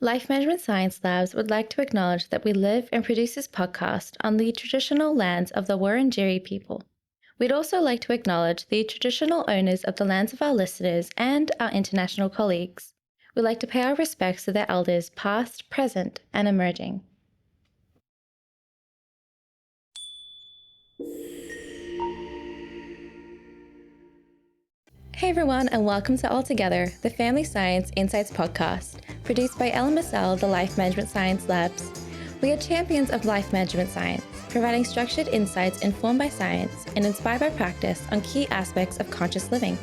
Life Management Science Labs would like to acknowledge that we live and produce this podcast on the traditional lands of the Wurundjeri people. We'd also like to acknowledge the traditional owners of the lands of our listeners and our international colleagues. We'd like to pay our respects to their elders past, present, and emerging. Hey everyone, and welcome to All Together, the Family Science Insights podcast, produced by LMSL, the Life Management Science Labs. We are champions of life management science, providing structured insights informed by science and inspired by practice on key aspects of conscious living.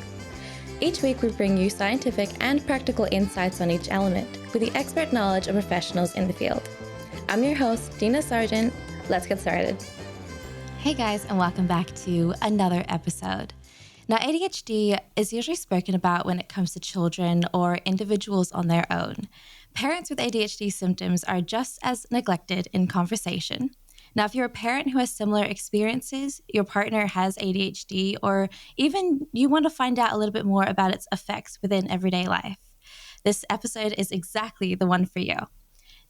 Each week we bring you scientific and practical insights on each element, with the expert knowledge of professionals in the field. I'm your host, Dina Sargent. Let's get started. Hey guys, and welcome back to another episode. Now, ADHD is usually spoken about when it comes to children or individuals on their own. Parents with ADHD symptoms are just as neglected in conversation. Now, if you're a parent who has similar experiences, your partner has ADHD, or even you want to find out a little bit more about its effects within everyday life, this episode is exactly the one for you.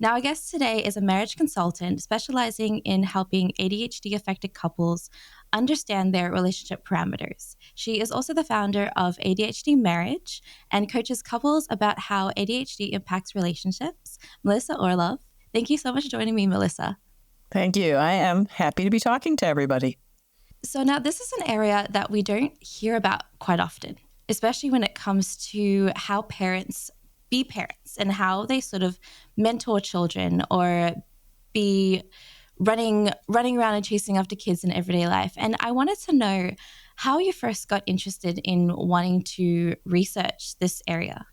Now, our guest today is a marriage consultant specializing in helping ADHD-affected couples understand their relationship parameters. She is also the founder of ADHDMarriage and coaches couples about how ADHD impacts relationships. Melissa Orlov, thank you so much for joining me, Melissa. Thank you. I am happy to be talking to everybody. So now this is an area that we don't hear about quite often, especially when it comes to how parents be parents and how they sort of mentor children or be running around and chasing after kids in everyday life. And I wanted to know how you first got interested in wanting to research this area.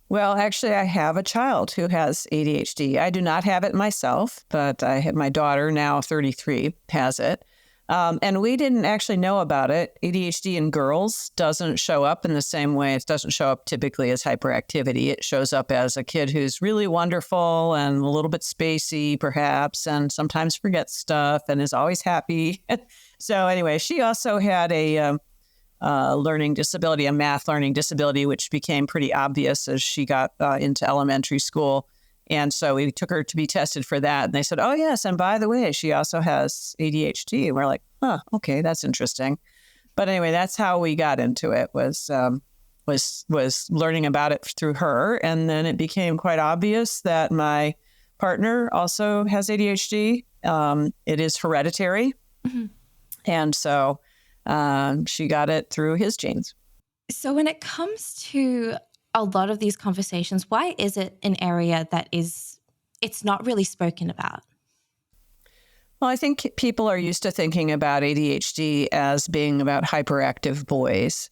Well, actually, I have a child who has ADHD. I do not have it myself, but I have my daughter, now 33, has it. And we didn't actually know about it. ADHD in girls doesn't show up in the same way. It doesn't show up typically as hyperactivity. It shows up as a kid who's really wonderful and a little bit spacey, perhaps, and sometimes forgets stuff and is always happy. So anyway, she also had a learning disability, a math learning disability, which became pretty obvious as she got into elementary school. And so we took her to be tested for that. And they said, oh, yes. And by the way, she also has ADHD. And we're like, oh, okay, that's interesting. But anyway, that's how we got into it, was learning about it through her. And then it became quite obvious that my partner also has ADHD. It is hereditary. Mm-hmm. And so she got it through his genes. So when it comes to a lot of these conversations, why is it an area that it's not really spoken about? Well, I think people are used to thinking about ADHD as being about hyperactive boys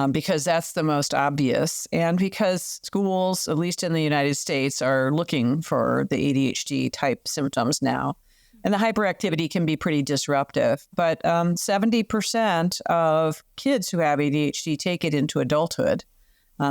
because that's the most obvious. And because schools, at least in the United States, are looking for the ADHD type symptoms now. And the hyperactivity can be pretty disruptive. But 70% of kids who have ADHD take it into adulthood.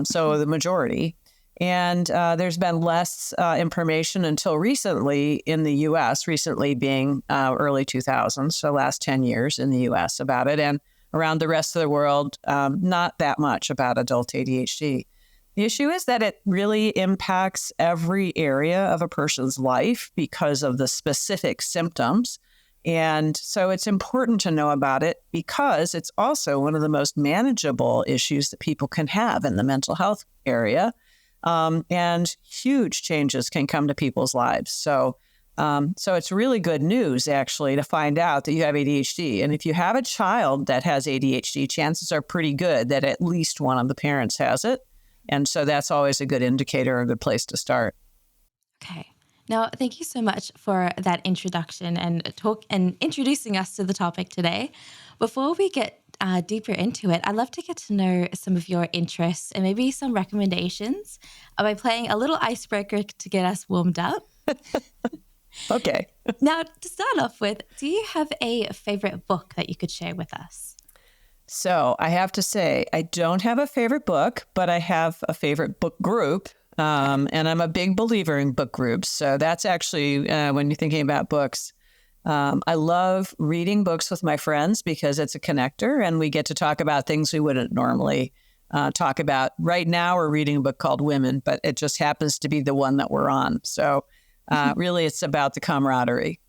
So the majority. And there's been less information until recently in the U.S., recently being early 2000s, so last 10 years in the U.S. about it. And around the rest of the world, not that much about adult ADHD. The issue is that it really impacts every area of a person's life because of the specific symptoms. And so it's important to know about it because it's also one of the most manageable issues that people can have in the mental health area. And huge changes can come to people's lives. So it's really good news, actually, to find out that you have ADHD. And if you have a child that has ADHD, chances are pretty good that at least one of the parents has it. And so that's always a good indicator, a good place to start. Okay. Now, thank you so much for that introduction and introducing us to the topic today. Before we get deeper into it, I'd love to get to know some of your interests and maybe some recommendations by playing a little icebreaker to get us warmed up. Okay. Now, to start off with, do you have a favorite book that you could share with us? So I have to say, I don't have a favorite book, but I have a favorite book group. And I'm a big believer in book groups. So that's actually, when you're thinking about books, I love reading books with my friends because it's a connector and we get to talk about things we wouldn't normally talk about. Right now, we're reading a book called Women, but it just happens to be the one that we're on. So really, it's about the camaraderie.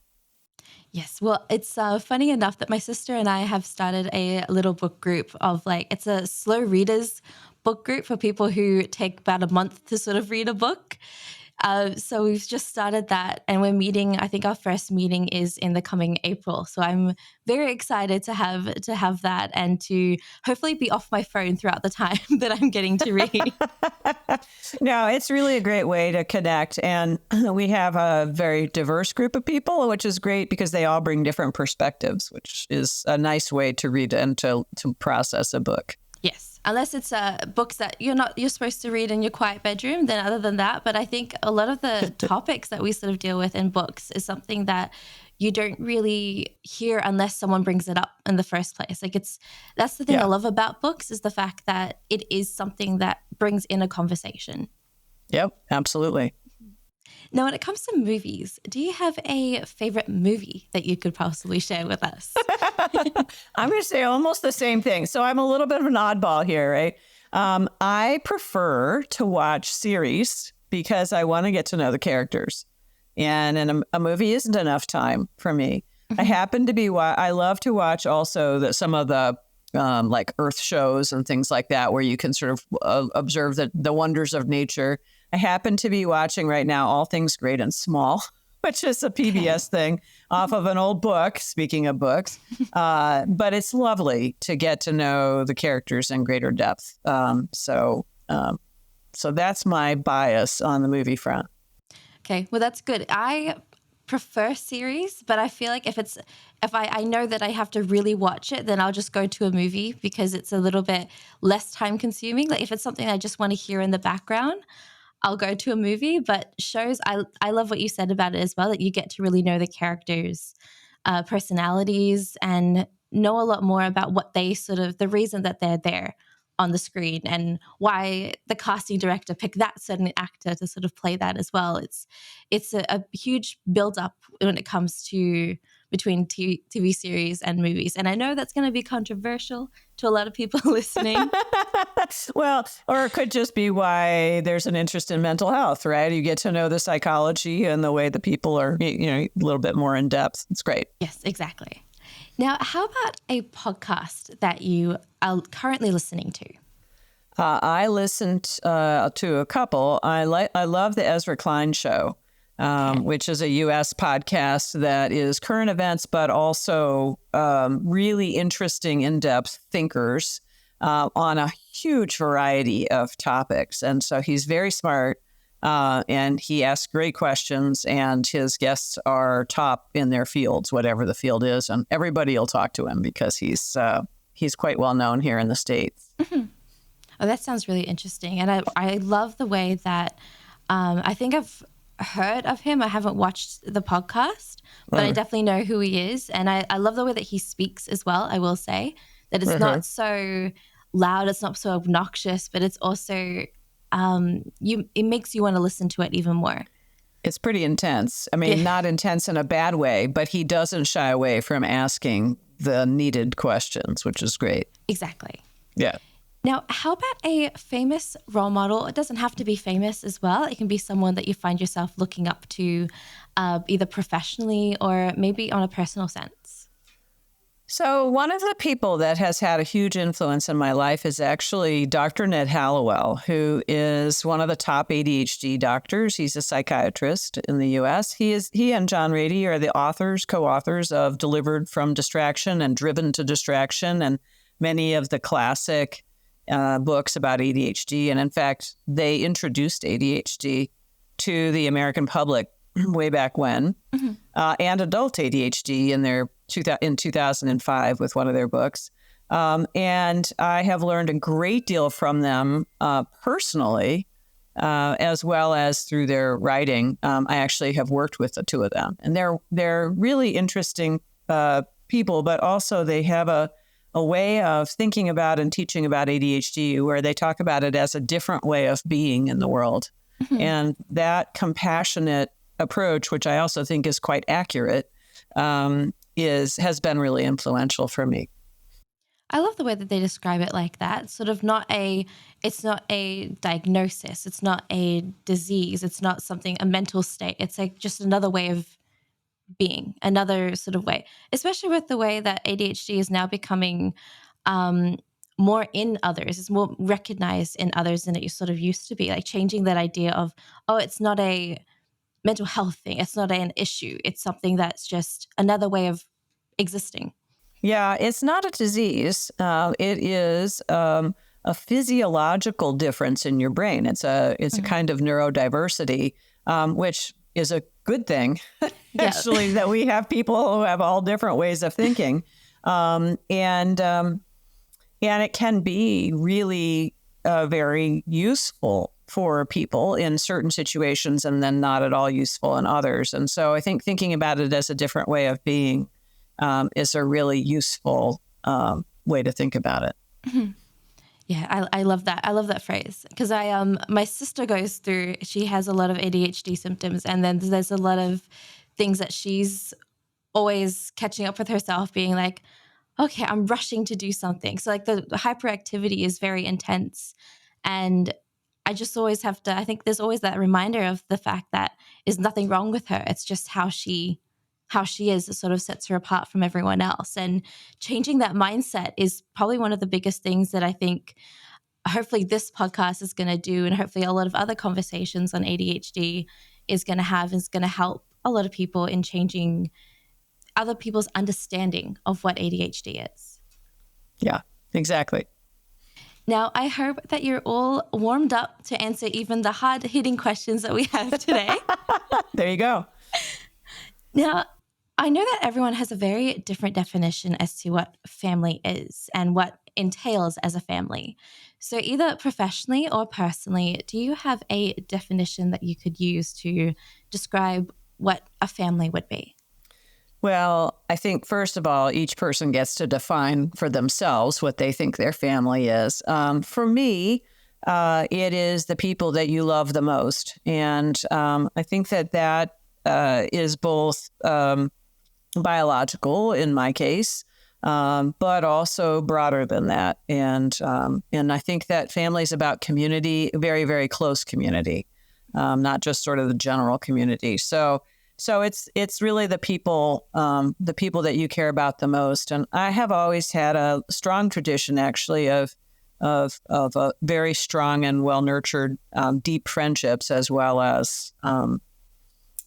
Yes. Well, it's funny enough that my sister and I have started a little book group of it's a slow readers book group for people who take about a month to sort of read a book. So we've just started that, and we're meeting. I think our first meeting is in the coming April. So I'm very excited to have that, and to hopefully be off my phone throughout the time that I'm getting to read. No, it's really a great way to connect, and we have a very diverse group of people, which is great because they all bring different perspectives, which is a nice way to read and to process a book. Yes. Unless it's books that you're supposed to read in your quiet bedroom, then other than that. But I think a lot of the topics that we sort of deal with in books is something that you don't really hear unless someone brings it up in the first place. That's the thing I love about books, is the fact that it is something that brings in a conversation. Yep, absolutely. Now, when it comes to movies, do you have a favorite movie that you could possibly share with us? I'm going to say almost the same thing. So I'm a little bit of an oddball here, right? I prefer to watch series because I want to get to know the characters. And a movie isn't enough time for me. Mm-hmm. I happen to be, I love to watch also some of the like Earth shows and things like that, where you can sort of observe the wonders of nature. I happen to be watching right now All Things Great and Small, which is a PBS thing off of an old book, speaking of books. But it's lovely to get to know the characters in greater depth. So that's my bias on the movie front. Okay, well, that's good. I prefer series, but I feel like if I know that I have to really watch it, then I'll just go to a movie because it's a little bit less time consuming. Like if it's something I just want to hear in the background, I'll go to a movie. But shows, I love what you said about it as well, that you get to really know the characters' personalities and know a lot more about what they the reason that they're there on the screen and why the casting director picked that certain actor to sort of play that as well. It's a huge build up when it comes to between TV series and movies. And I know that's going to be controversial to a lot of people listening. Well, or it could just be why there's an interest in mental health, right? You get to know the psychology and the way the people are, a little bit more in depth. It's great. Yes, exactly. Now, how about a podcast that you are currently listening to? I listened to a couple. I love the Ezra Klein Show, which is a U.S. podcast that is current events, but also really interesting, in-depth thinkers on a huge variety of topics. And so he's very smart. And he asks great questions, and his guests are top in their fields, whatever the field is. And everybody will talk to him because he's quite well known here in the States. Mm-hmm. Oh, that sounds really interesting. And I love the way that I think I've heard of him. I haven't watched the podcast, but I definitely know who he is. And I love the way that he speaks as well. I will say that it's not so loud, it's not so obnoxious, but it's also it makes you want to listen to it even more. It's pretty intense. I mean, not intense in a bad way, but he doesn't shy away from asking the needed questions, which is great. Exactly. Yeah. Now, how about a famous role model? It doesn't have to be famous as well. It can be someone that you find yourself looking up to either professionally or maybe on a personal sense. So one of the people that has had a huge influence in my life is actually Dr. Ned Hallowell, who is one of the top ADHD doctors. He's a psychiatrist in the U.S. He and John Rady are the co-authors of Delivered from Distraction and Driven to Distraction, and many of the classic books about ADHD. And in fact, they introduced ADHD to the American public way back when, and adult ADHD in 2005 with one of their books. And I have learned a great deal from them personally, as well as through their writing. I actually have worked with the two of them, and they're really interesting people, but also they have a way of thinking about and teaching about ADHD where they talk about it as a different way of being in the world. And that compassionate approach, which I also think is quite accurate, has been really influential for me. I love the way that they describe it like that. Sort of it's not a diagnosis. It's not a disease. It's not a mental state. It's like just another way of being, another sort of way, especially with the way that ADHD is now becoming more in others. It's more recognized in others than it sort of used to be, like changing that idea of, oh, it's not a mental health thing. It's not an issue. It's something that's just another way of existing. Yeah, it's not a disease. It is a physiological difference in your brain. It's a kind of neurodiversity, which is a good thing, actually, that we have people who have all different ways of thinking. And it can be really very useful for people in certain situations and then not at all useful in others. And so I think thinking about it as a different way of being is a really useful way to think about it. Mm-hmm. Yeah, I love that. I love that phrase because my sister she has a lot of ADHD symptoms, and then there's a lot of things that she's always catching up with herself, being like, okay, I'm rushing to do something. So like the hyperactivity is very intense, and I just always have to, I think there's always that reminder of the fact that there's nothing wrong with her. It's just how she is that sort of sets her apart from everyone else. And changing that mindset is probably one of the biggest things that I think hopefully this podcast is going to do, and hopefully a lot of other conversations on ADHD is going to help a lot of people in changing other people's understanding of what ADHD is. Yeah, exactly. Now, I hope that you're all warmed up to answer even the hard-hitting questions that we have today. There you go. Now, I know that everyone has a very different definition as to what family is and what entails as a family. So either professionally or personally, do you have a definition that you could use to describe what a family would be? Well, I think, first of all, each person gets to define for themselves what they think their family is. For me, it is the people that you love the most. And I think that is both biological in my case, but also broader than that. And I think that family is about community, very, very close community, not just sort of the general community. So it's really the people that you care about the most. And I have always had a strong tradition, actually, of a very strong and well nurtured, deep friendships, as well as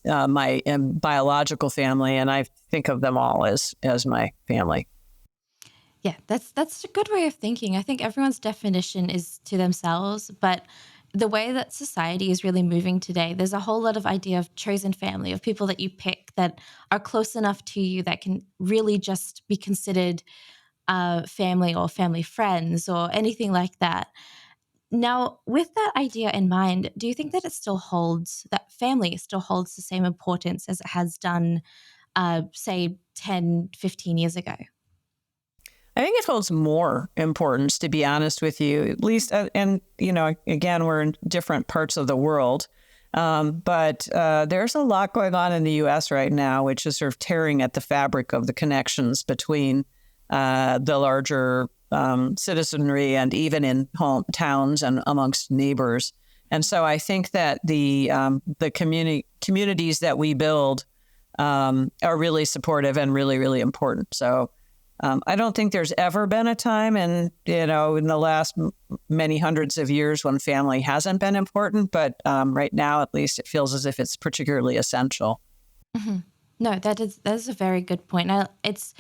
my biological family, and I think of them all as my family. Yeah, that's a good way of thinking. I think everyone's definition is to themselves, but the way that society is really moving today, there's a whole lot of idea of chosen family, of people that you pick that are close enough to you that can really just be considered family or family friends or anything like that. Now, with that idea in mind, do you think that that family still holds the same importance as it has done, say, 10, 15 years ago? I think it holds more importance, to be honest with you, at least. And, again, we're in different parts of the world. But there's a lot going on in the U.S. right now, which is sort of tearing at the fabric of the connections between the larger citizenry and even in hometowns and amongst neighbors. And so I think that the communities that we build are really supportive and really, really important. So I don't think there's ever been a time in the last many hundreds of years when family hasn't been important. But right now, at least, it feels as if it's particularly essential. Mm-hmm. No, that is a very good point. It's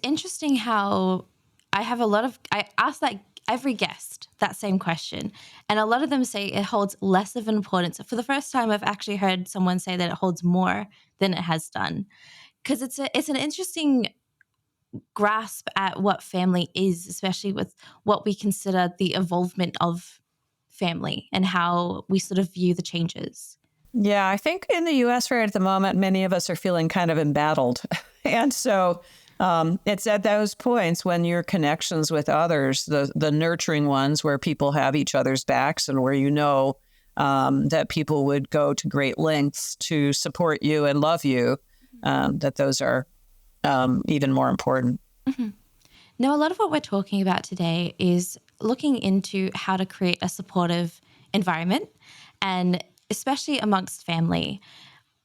interesting how I ask like every guest that same question, and a lot of them say it holds less of an importance. For the first time, I've actually heard someone say that it holds more than it has done, because it's an interesting grasp at what family is, especially with what we consider the evolvement of family and how we sort of view the changes. Yeah, I think in the U.S. right at the moment, many of us are feeling kind of embattled. And so it's at those points when your connections with others, the nurturing ones where people have each other's backs and where that people would go to great lengths to support you and love you, that those are even more important. Mm-hmm. Now, a lot of what we're talking about today is looking into how to create a supportive environment, and especially amongst family.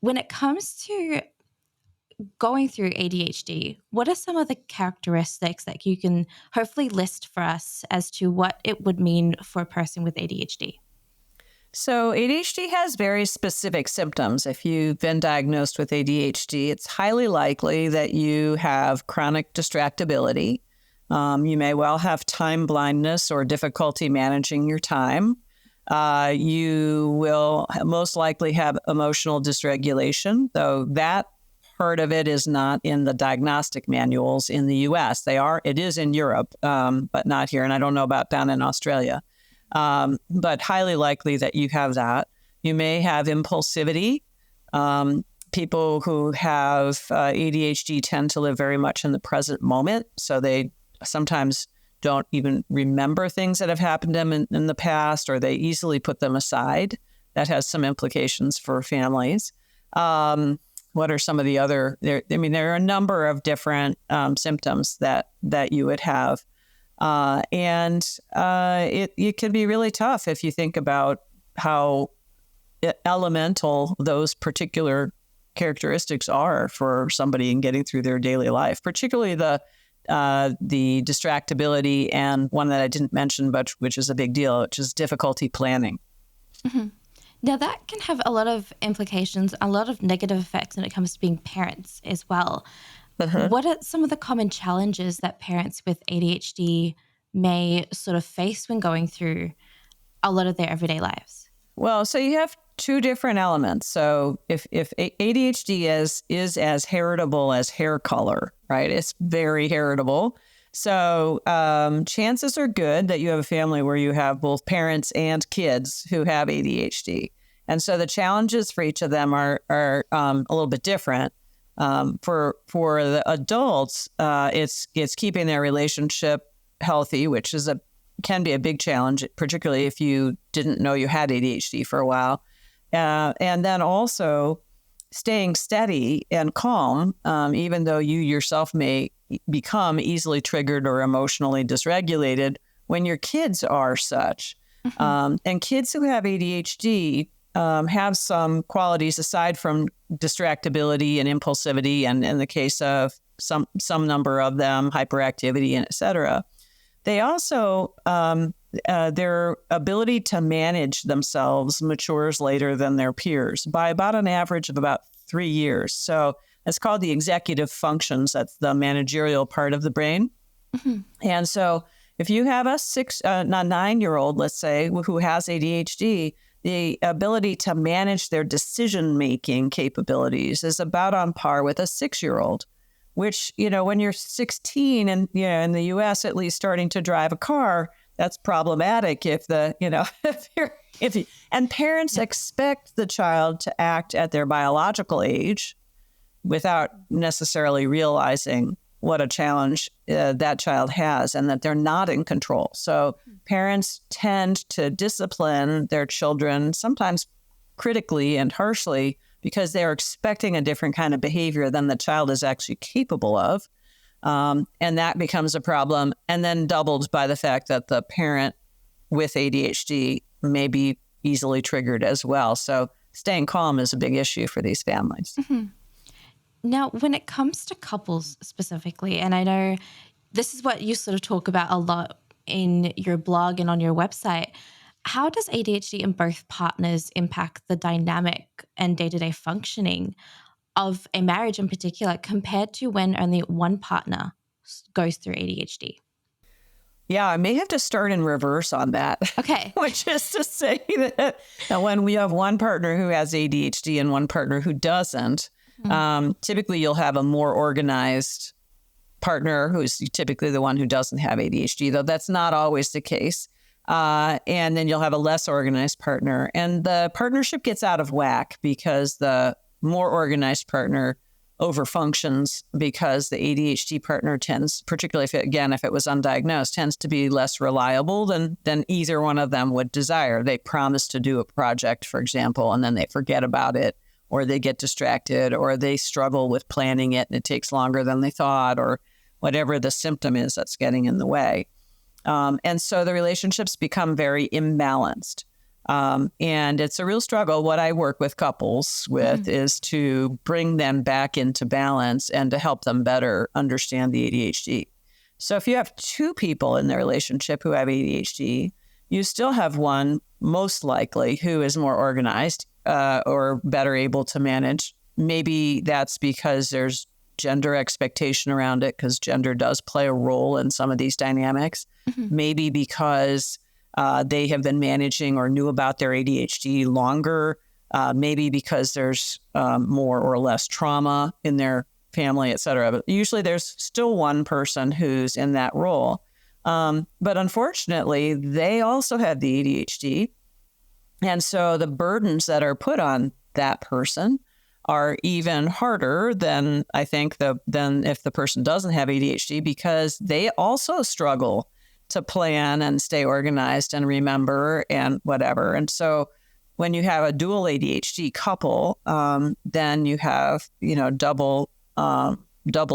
When it comes to going through ADHD, what are some of the characteristics that you can hopefully list for us as to what it would mean for a person with ADHD? So ADHD has very specific symptoms. If you've been diagnosed with ADHD, it's highly likely that you have chronic distractibility. You may well have time blindness or difficulty managing your time. You will most likely have emotional dysregulation, though that part of it is not in the diagnostic manuals in the U.S. It is in Europe, but not here. And I don't know about down in Australia. But highly likely that you have that. You may have impulsivity. People who have ADHD tend to live very much in the present moment. So they sometimes don't even remember things that have happened to them in the past, or they easily put them aside. That has some implications for families. What are some of the other? There are a number of different symptoms that you would have. It can be really tough if you think about how elemental those particular characteristics are for somebody in getting through their daily life, particularly the distractibility, and one that I didn't mention, but which is a big deal, which is difficulty planning. Mm-hmm. Now, that can have a lot of implications, a lot of negative effects when it comes to being parents as well. Uh-huh. What are some of the common challenges that parents with ADHD may sort of face when going through a lot of their everyday lives? Well, so you have two different elements. So if ADHD is as heritable as hair color, right? It's very heritable. So chances are good that you have a family where you have both parents and kids who have ADHD. And so the challenges for each of them are a little bit different. For the adults, it's keeping their relationship healthy, which can be a big challenge, particularly if you didn't know you had ADHD for a while. And then also staying steady and calm, even though you yourself may become easily triggered or emotionally dysregulated when your kids are such. Mm-hmm. And kids who have ADHD have some qualities aside from distractibility and impulsivity, and in the case of some number of them, hyperactivity and et cetera. They also, their ability to manage themselves matures later than their peers by about an average of about 3 years. So it's called the executive functions. That's the managerial part of the brain. Mm-hmm. And so if you have a 9-year-old, let's say, who has ADHD, the ability to manage their decision-making capabilities is about on par with a 6-year-old, which, when you're 16 and, in the U.S. at least starting to drive a car, that's problematic and parents expect the child to act at their biological age without necessarily realizing what a challenge that child has and that they're not in control. So parents tend to discipline their children, sometimes critically and harshly, because they're expecting a different kind of behavior than the child is actually capable of. And that becomes a problem, and then doubled by the fact that the parent with ADHD may be easily triggered as well. So staying calm is a big issue for these families. Mm-hmm. Now, when it comes to couples specifically, and I know this is what you sort of talk about a lot in your blog and on your website, how does ADHD in both partners impact the dynamic and day-to-day functioning of a marriage in particular compared to when only one partner goes through ADHD? Yeah, I may have to start in reverse on that. Okay. Which is to say that when we have one partner who has ADHD and one partner who doesn't, typically you'll have a more organized partner who's typically the one who doesn't have ADHD, though that's not always the case. And then you'll have a less organized partner. And the partnership gets out of whack because the more organized partner overfunctions, because the ADHD partner tends, particularly if it was undiagnosed, tends to be less reliable than either one of them would desire. They promise to do a project, for example, and then they forget about it, or they get distracted, or they struggle with planning it and it takes longer than they thought, or whatever the symptom is that's getting in the way. And so the relationships become very imbalanced. And it's a real struggle. What I work with couples with is to bring them back into balance and to help them better understand the ADHD. So if you have two people in their relationship who have ADHD, you still have one, most likely, who is more organized or better able to manage. Maybe that's because there's gender expectation around it, because gender does play a role in some of these dynamics. Maybe because they have been managing or knew about their ADHD longer. Maybe because there's more or less trauma in their family, et cetera. But usually there's still one person who's in that role. But unfortunately, they also have the ADHD. And so the burdens that are put on that person are even harder than I think than if the person doesn't have ADHD, because they also struggle to plan and stay organized and remember and whatever. And so when you have a dual ADHD couple, then you have, double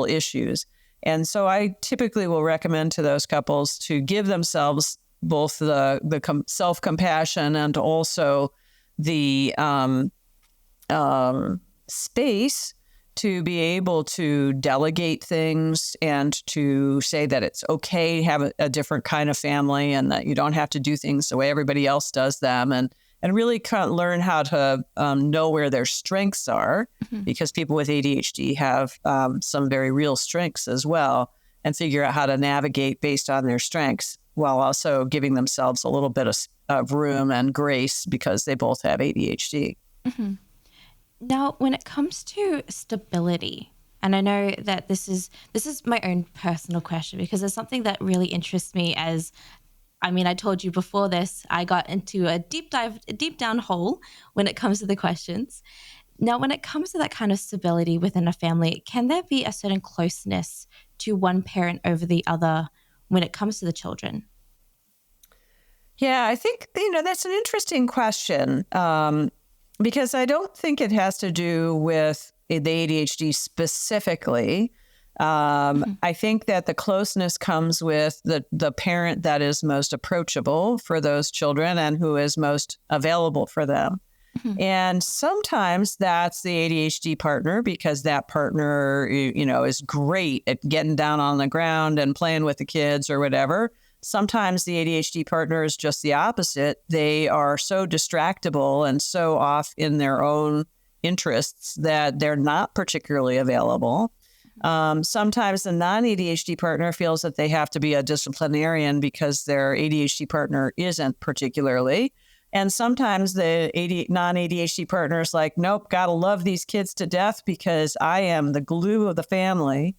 issues. And so I typically will recommend to those couples to give themselves both the self-compassion and also the space to be able to delegate things and to say that it's okay to have a different kind of family and that you don't have to do things the way everybody else does them, and really kind of learn how to know where their strengths are, because people with ADHD have some very real strengths as well, and figure out how to navigate based on their strengths while also giving themselves a little bit of room and grace because they both have ADHD. Now, when it comes to stability, and I know that this is my own personal question because it's something that really interests me. I told you before this, I got into a deep down hole when it comes to the questions. Now, when it comes to that kind of stability within a family, can there be a certain closeness to one parent over the other when it comes to the children? Yeah, I think, that's an interesting question. Because I don't think it has to do with the ADHD specifically. I think that the closeness comes with the parent that is most approachable for those children and who is most available for them. And sometimes that's the ADHD partner, because that partner, is great at getting down on the ground and playing with the kids or whatever. Sometimes the ADHD partner is just the opposite. They are so distractible and so off in their own interests that they're not particularly available. Sometimes the non-ADHD partner feels that they have to be a disciplinarian because their ADHD partner isn't particularly. And sometimes the non-ADHD partner is like, nope, gotta love these kids to death because I am the glue of the family.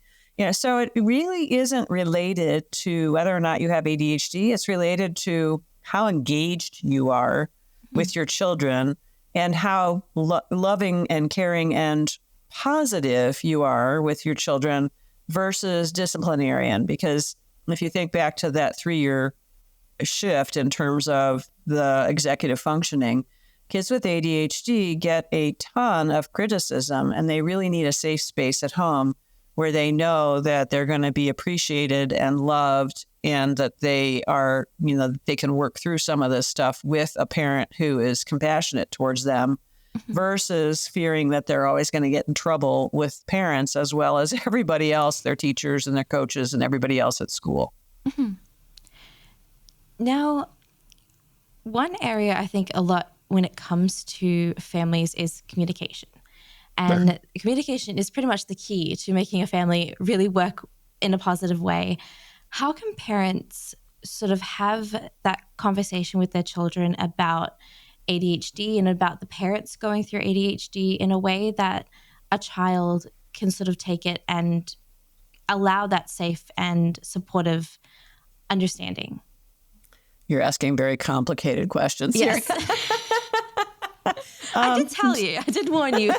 So it really isn't related to whether or not you have ADHD. It's related to how engaged you are with your children and how loving and caring and positive you are with your children versus disciplinarian. Because if you think back to that 3-year shift in terms of the executive functioning, kids with ADHD get a ton of criticism, and they really need a safe space at home where they know that they're going to be appreciated and loved, and that they are, they can work through some of this stuff with a parent who is compassionate towards them, versus fearing that they're always going to get in trouble with parents as well as everybody else, their teachers and their coaches and everybody else at school. Now, one area I think a lot when it comes to families is communication. And communication is pretty much the key to making a family really work in a positive way. How can parents sort of have that conversation with their children about ADHD and about the parents going through ADHD in a way that a child can sort of take it and allow that safe and supportive understanding? You're asking very complicated questions here. I did tell you. I did warn you.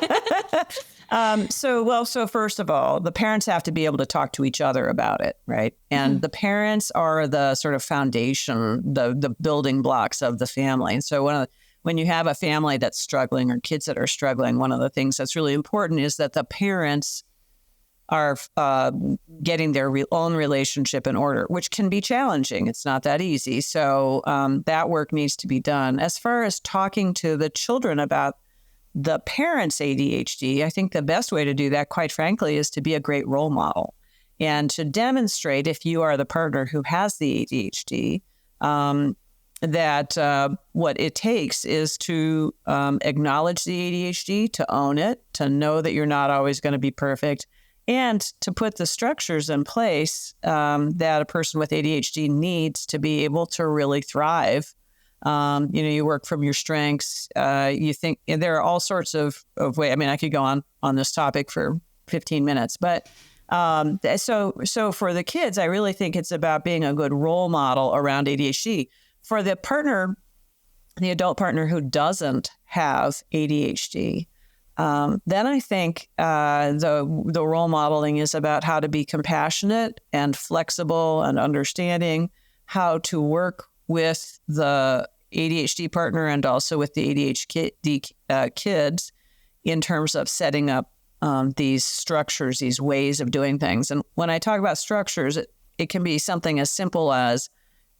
So first of all, the parents have to be able to talk to each other about it, right? And the parents are the sort of foundation, the building blocks of the family. And so when you have a family that's struggling or kids that are struggling, one of the things that's really important is that the parents are getting their own relationship in order, which can be challenging. It's not that easy. So that work needs to be done. As far as talking to the children about the parents' ADHD, I think the best way to do that, quite frankly, is to be a great role model and to demonstrate, if you are the partner who has the ADHD, that what it takes is to acknowledge the ADHD, to own it, to know that you're not always going to be perfect, and to put the structures in place that a person with ADHD needs to be able to really thrive. You work from your strengths. You think, and there are all sorts of ways. I mean, I could go on this topic for 15 minutes, but so for the kids, I really think it's about being a good role model around ADHD. For the partner, the adult partner who doesn't have ADHD, then I think the role modeling is about how to be compassionate and flexible and understanding, how to work with the ADHD partner and also with the ADHD kids in terms of setting up these structures, these ways of doing things. And when I talk about structures, it can be something as simple as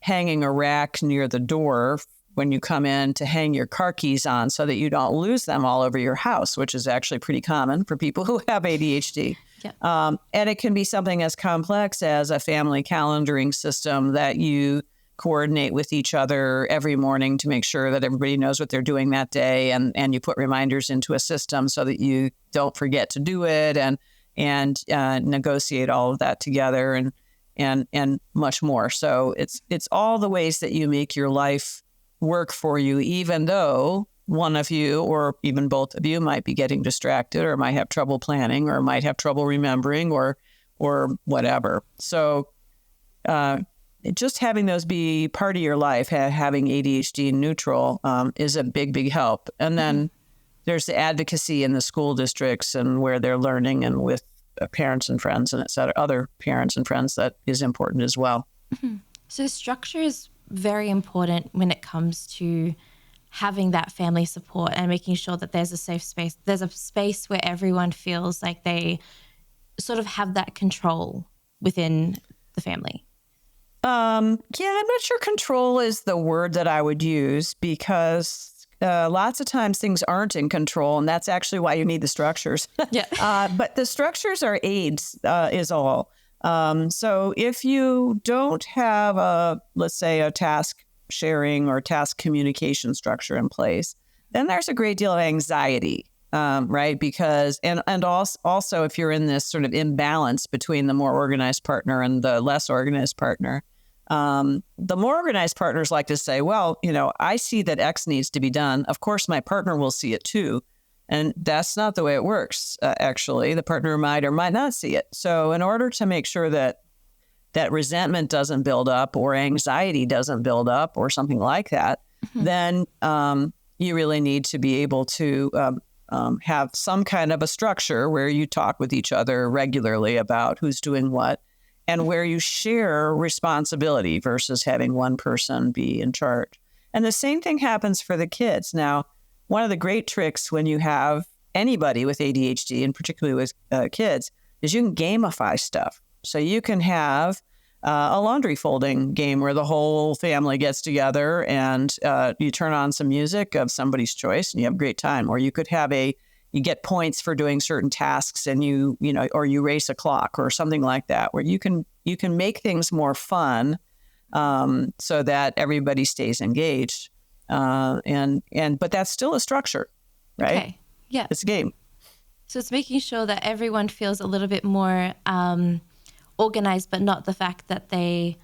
hanging a rack near the door when you come in to hang your car keys on so that you don't lose them all over your house, which is actually pretty common for people who have ADHD. Yeah. And it can be something as complex as a family calendaring system that you coordinate with each other every morning to make sure that everybody knows what they're doing that day, and you put reminders into a system so that you don't forget to do it, and negotiate all of that together, and much more. So it's all the ways that you make your life work for you, even though one of you or even both of you might be getting distracted or might have trouble planning or might have trouble remembering or whatever. So just having those be part of your life, having ADHD neutral is a big, big help. And then there's the advocacy in the school districts and where they're learning and with parents and friends and et cetera, other parents and friends, that is important as well. Mm-hmm. So structure is very important when it comes to having that family support and making sure that there's a safe space. There's a space where everyone feels like they sort of have that control within the family. I'm not sure control is the word that I would use, because lots of times things aren't in control, and that's actually why you need the structures. Yeah. But the structures are aids, is all. So if you don't have let's say a task sharing or task communication structure in place, then there's a great deal of anxiety, right? Because, and also if you're in this sort of imbalance between the more organized partner and the less organized partner, the more organized partners like to say, well, I see that X needs to be done. Of course, my partner will see it too. And that's not the way it works. Actually, the partner might or might not see it. So in order to make sure that resentment doesn't build up or anxiety doesn't build up or something like that, then you really need to be able to have some kind of a structure where you talk with each other regularly about who's doing what, and where you share responsibility versus having one person be in charge. And the same thing happens for the kids. Now, one of the great tricks when you have anybody with ADHD, and particularly with kids, is you can gamify stuff. So you can have a laundry folding game where the whole family gets together and you turn on some music of somebody's choice and you have a great time. Or you could have you get points for doing certain tasks, and or you race a clock or something like that, where you can make things more fun so that everybody stays engaged. But that's still a structure, right? Okay. Yeah. It's a game. So it's making sure that everyone feels a little bit more organized, but not the fact that they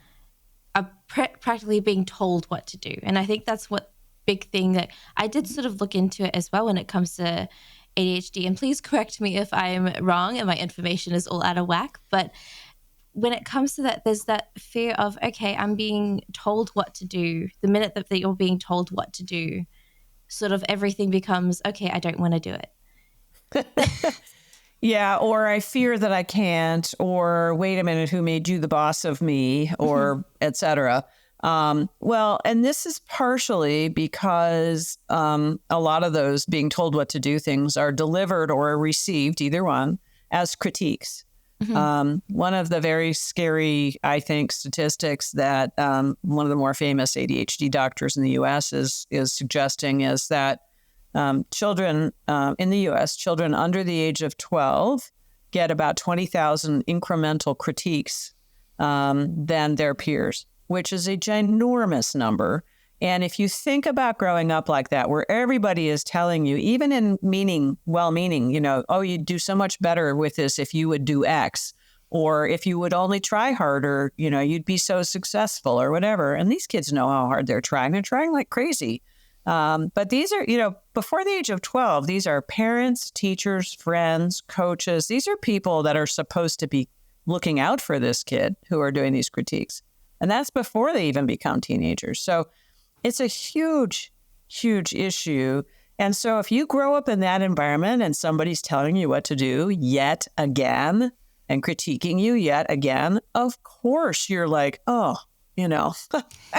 are practically being told what to do. And I think that's what big thing that I did sort of look into it as well when it comes to ADHD. And please correct me if I'm wrong and my information is all out of whack. But when it comes to that, there's that fear of, okay, I'm being told what to do. The minute that you're being told what to do, sort of everything becomes, okay, I don't want to do it. Yeah, or I fear that I can't, or wait a minute, who made you the boss of me, or et cetera. Well, and this is partially because a lot of those being told what to do things are delivered or received, either one, as critiques. One of the very scary, I think, statistics that one of the more famous ADHD doctors in the U.S. is suggesting is that children in the U.S., children under the age of 12 get about 20,000 incremental critiques than their peers, which is a ginormous number. And if you think about growing up like that, where everybody is telling you, even in well-meaning, oh, you'd do so much better with this if you would do X, or if you would only try harder, you'd be so successful or whatever. And these kids know how hard they're trying. They're trying like crazy. But these are, before the age of 12, these are parents, teachers, friends, coaches. These are people that are supposed to be looking out for this kid who are doing these critiques. And that's before they even become teenagers. So it's a huge, huge issue. And so if you grow up in that environment and somebody's telling you what to do yet again and critiquing you yet again, of course you're like, oh, I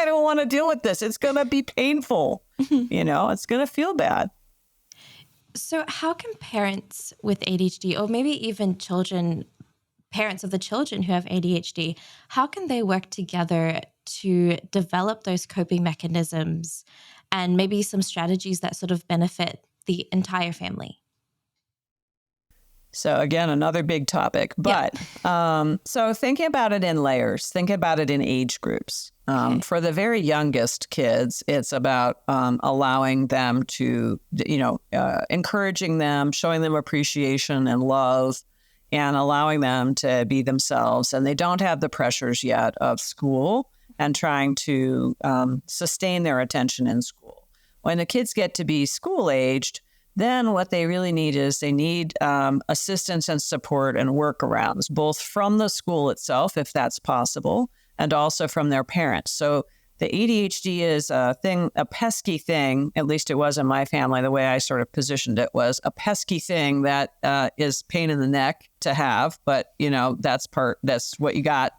don't want to deal with this. It's going to be painful. It's going to feel bad. So how can parents with ADHD, or maybe even parents of the children who have ADHD, how can they work together to develop those coping mechanisms and maybe some strategies that sort of benefit the entire family? So again, another big topic, but so thinking about it in layers, think about it in age groups. For the very youngest kids, it's about allowing them to, encouraging them, showing them appreciation and love, and allowing them to be themselves. And they don't have the pressures yet of school and trying to sustain their attention in school. When the kids get to be school-aged, then what they really need is assistance and support and workarounds, both from the school itself, if that's possible, and also from their parents. So the ADHD is a pesky thing, at least it was in my family. The way I sort of positioned it was a pesky thing that is pain in the neck to have, but that's what you got.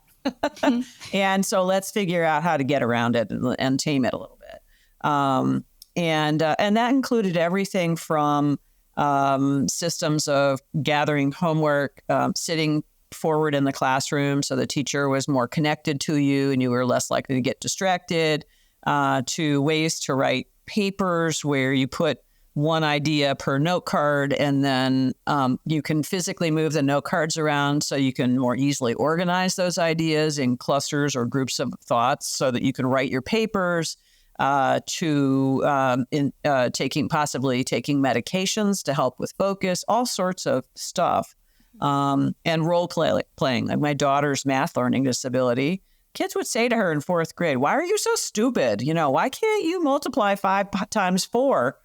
And so let's figure out how to get around it and tame it a little bit. And that included everything from systems of gathering homework, sitting forward in the classroom so the teacher was more connected to you and you were less likely to get distracted, to ways to write papers where you put one idea per note card, and then you can physically move the note cards around so you can more easily organize those ideas in clusters or groups of thoughts so that you can write your papers, to taking medications to help with focus, all sorts of stuff, and role playing. Like my daughter's math learning disability, kids would say to her in fourth grade, "Why are you so stupid? Why can't you multiply 5 times 4?"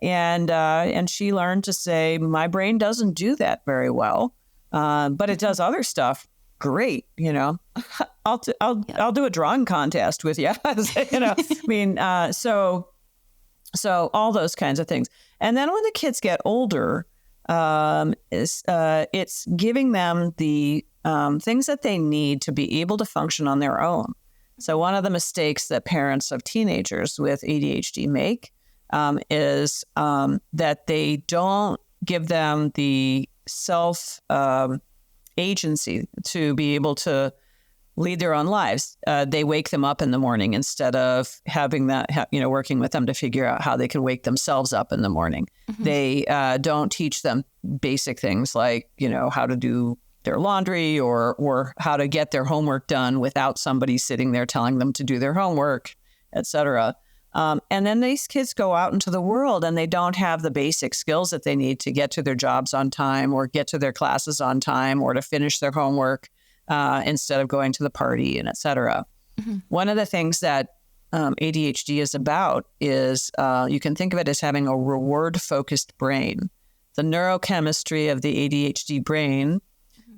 And she learned to say, my brain doesn't do that very well, but it does other stuff great. I'll do a drawing contest with you. So all those kinds of things. And then when the kids get older, it's giving them the things that they need to be able to function on their own. So one of the mistakes that parents of teenagers with ADHD make is that they don't give them the self agency to be able to lead their own lives. They wake them up in the morning instead of having that, working with them to figure out how they can wake themselves up in the morning. Mm-hmm. They don't teach them basic things like, how to do their laundry or how to get their homework done without somebody sitting there telling them to do their homework, et cetera. And then these kids go out into the world and they don't have the basic skills that they need to get to their jobs on time or get to their classes on time or to finish their homework instead of going to the party and et cetera. Mm-hmm. One of the things that ADHD is about is you can think of it as having a reward-focused brain. The neurochemistry of the ADHD brain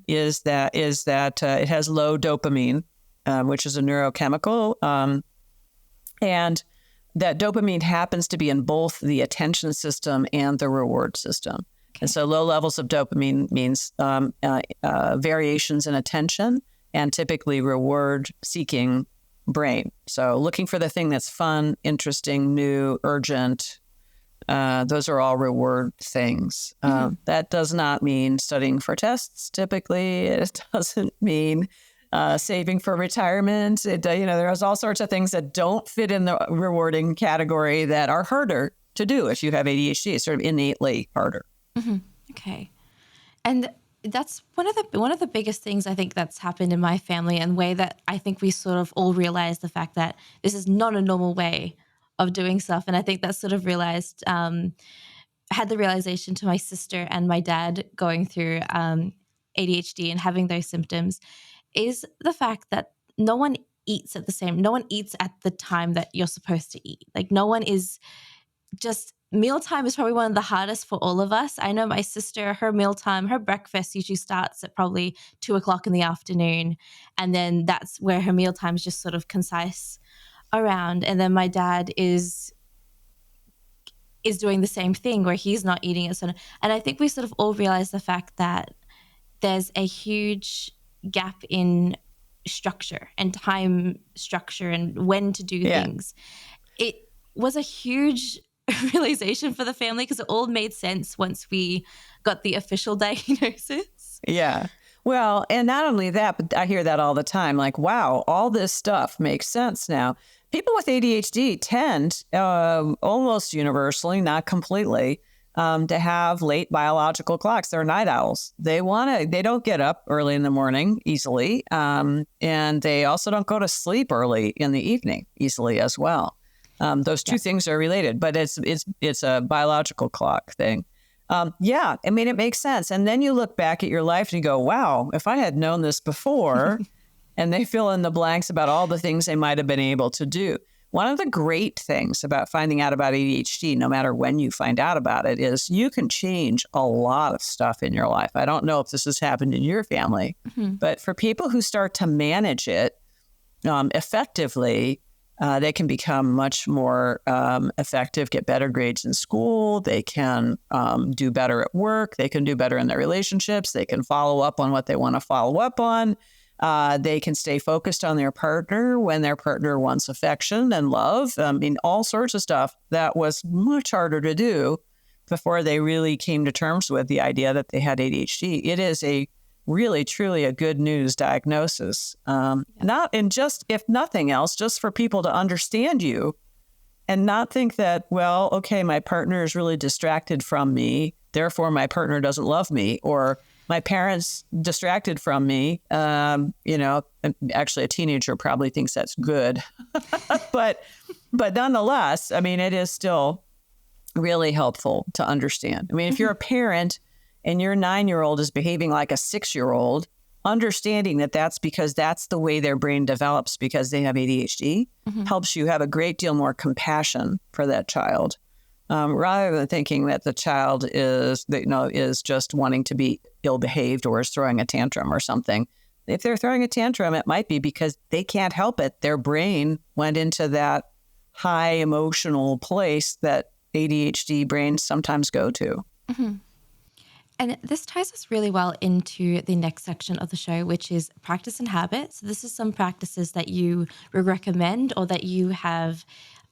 is that it has low dopamine, which is a neurochemical, and that dopamine happens to be in both the attention system and the reward system. Okay. And so low levels of dopamine means variations in attention and typically reward-seeking brain. So looking for the thing that's fun, interesting, new, urgent, Those are all reward things. That does not mean studying for tests. Typically, it doesn't mean saving for retirement. There's all sorts of things that don't fit in the rewarding category that are harder to do if you have ADHD. It's sort of innately harder. Okay. And that's one of the biggest things I think that's happened in my family, and way that I think we sort of all realize the fact that this is not a normal way of doing stuff. And I think that's sort of had the realization to my sister and my dad going through ADHD and having those symptoms, is the fact that no one eats at the time that you're supposed to eat. Like, no one is just, mealtime is probably one of the hardest for all of us. I know my sister, her mealtime, her breakfast usually starts at probably 2:00 in the afternoon. And then that's where her mealtime is just sort of concise around. And then my dad is doing the same thing, where he's not eating it. And I think we sort of all realize the fact that there's a huge gap in structure and time structure and when to do things. It was a huge realization for the family, because it all made sense once we got the official diagnosis. Yeah. Well, and not only that, but I hear that all the time. Like, wow, all this stuff makes sense now. People with ADHD tend, almost universally, not completely, to have late biological clocks. They're night owls. They don't get up early in the morning easily. And they also don't go to sleep early in the evening easily as well. Those two things are related, but it's a biological clock thing. It makes sense. And then you look back at your life and you go, wow, if I had known this before, and they fill in the blanks about all the things they might have been able to do. One of the great things about finding out about ADHD, no matter when you find out about it, is you can change a lot of stuff in your life. I don't know if this has happened in your family, but for people who start to manage it effectively, they can become much more effective, get better grades in school. They can do better at work. They can do better in their relationships. They can follow up on what they want to follow up on. They can stay focused on their partner when their partner wants affection and love. All sorts of stuff that was much harder to do before they really came to terms with the idea that they had ADHD. It is really, truly a good news diagnosis. If nothing else, just for people to understand you and not think that, well, okay, my partner is really distracted from me, therefore my partner doesn't love me, or my parents distracted from me. Actually a teenager probably thinks that's good, but nonetheless, it is still really helpful to understand. If you're a parent and your 9-year-old is behaving like a 6-year-old, understanding that that's because that's the way their brain develops because they have ADHD helps you have a great deal more compassion for that child, rather than thinking that the child is just wanting to be ill-behaved or is throwing a tantrum or something. If they're throwing a tantrum, it might be because they can't help it. Their brain went into that high emotional place that ADHD brains sometimes go to. And this ties us really well into the next section of the show, which is practice and habit. So this is some practices that you would recommend or that you have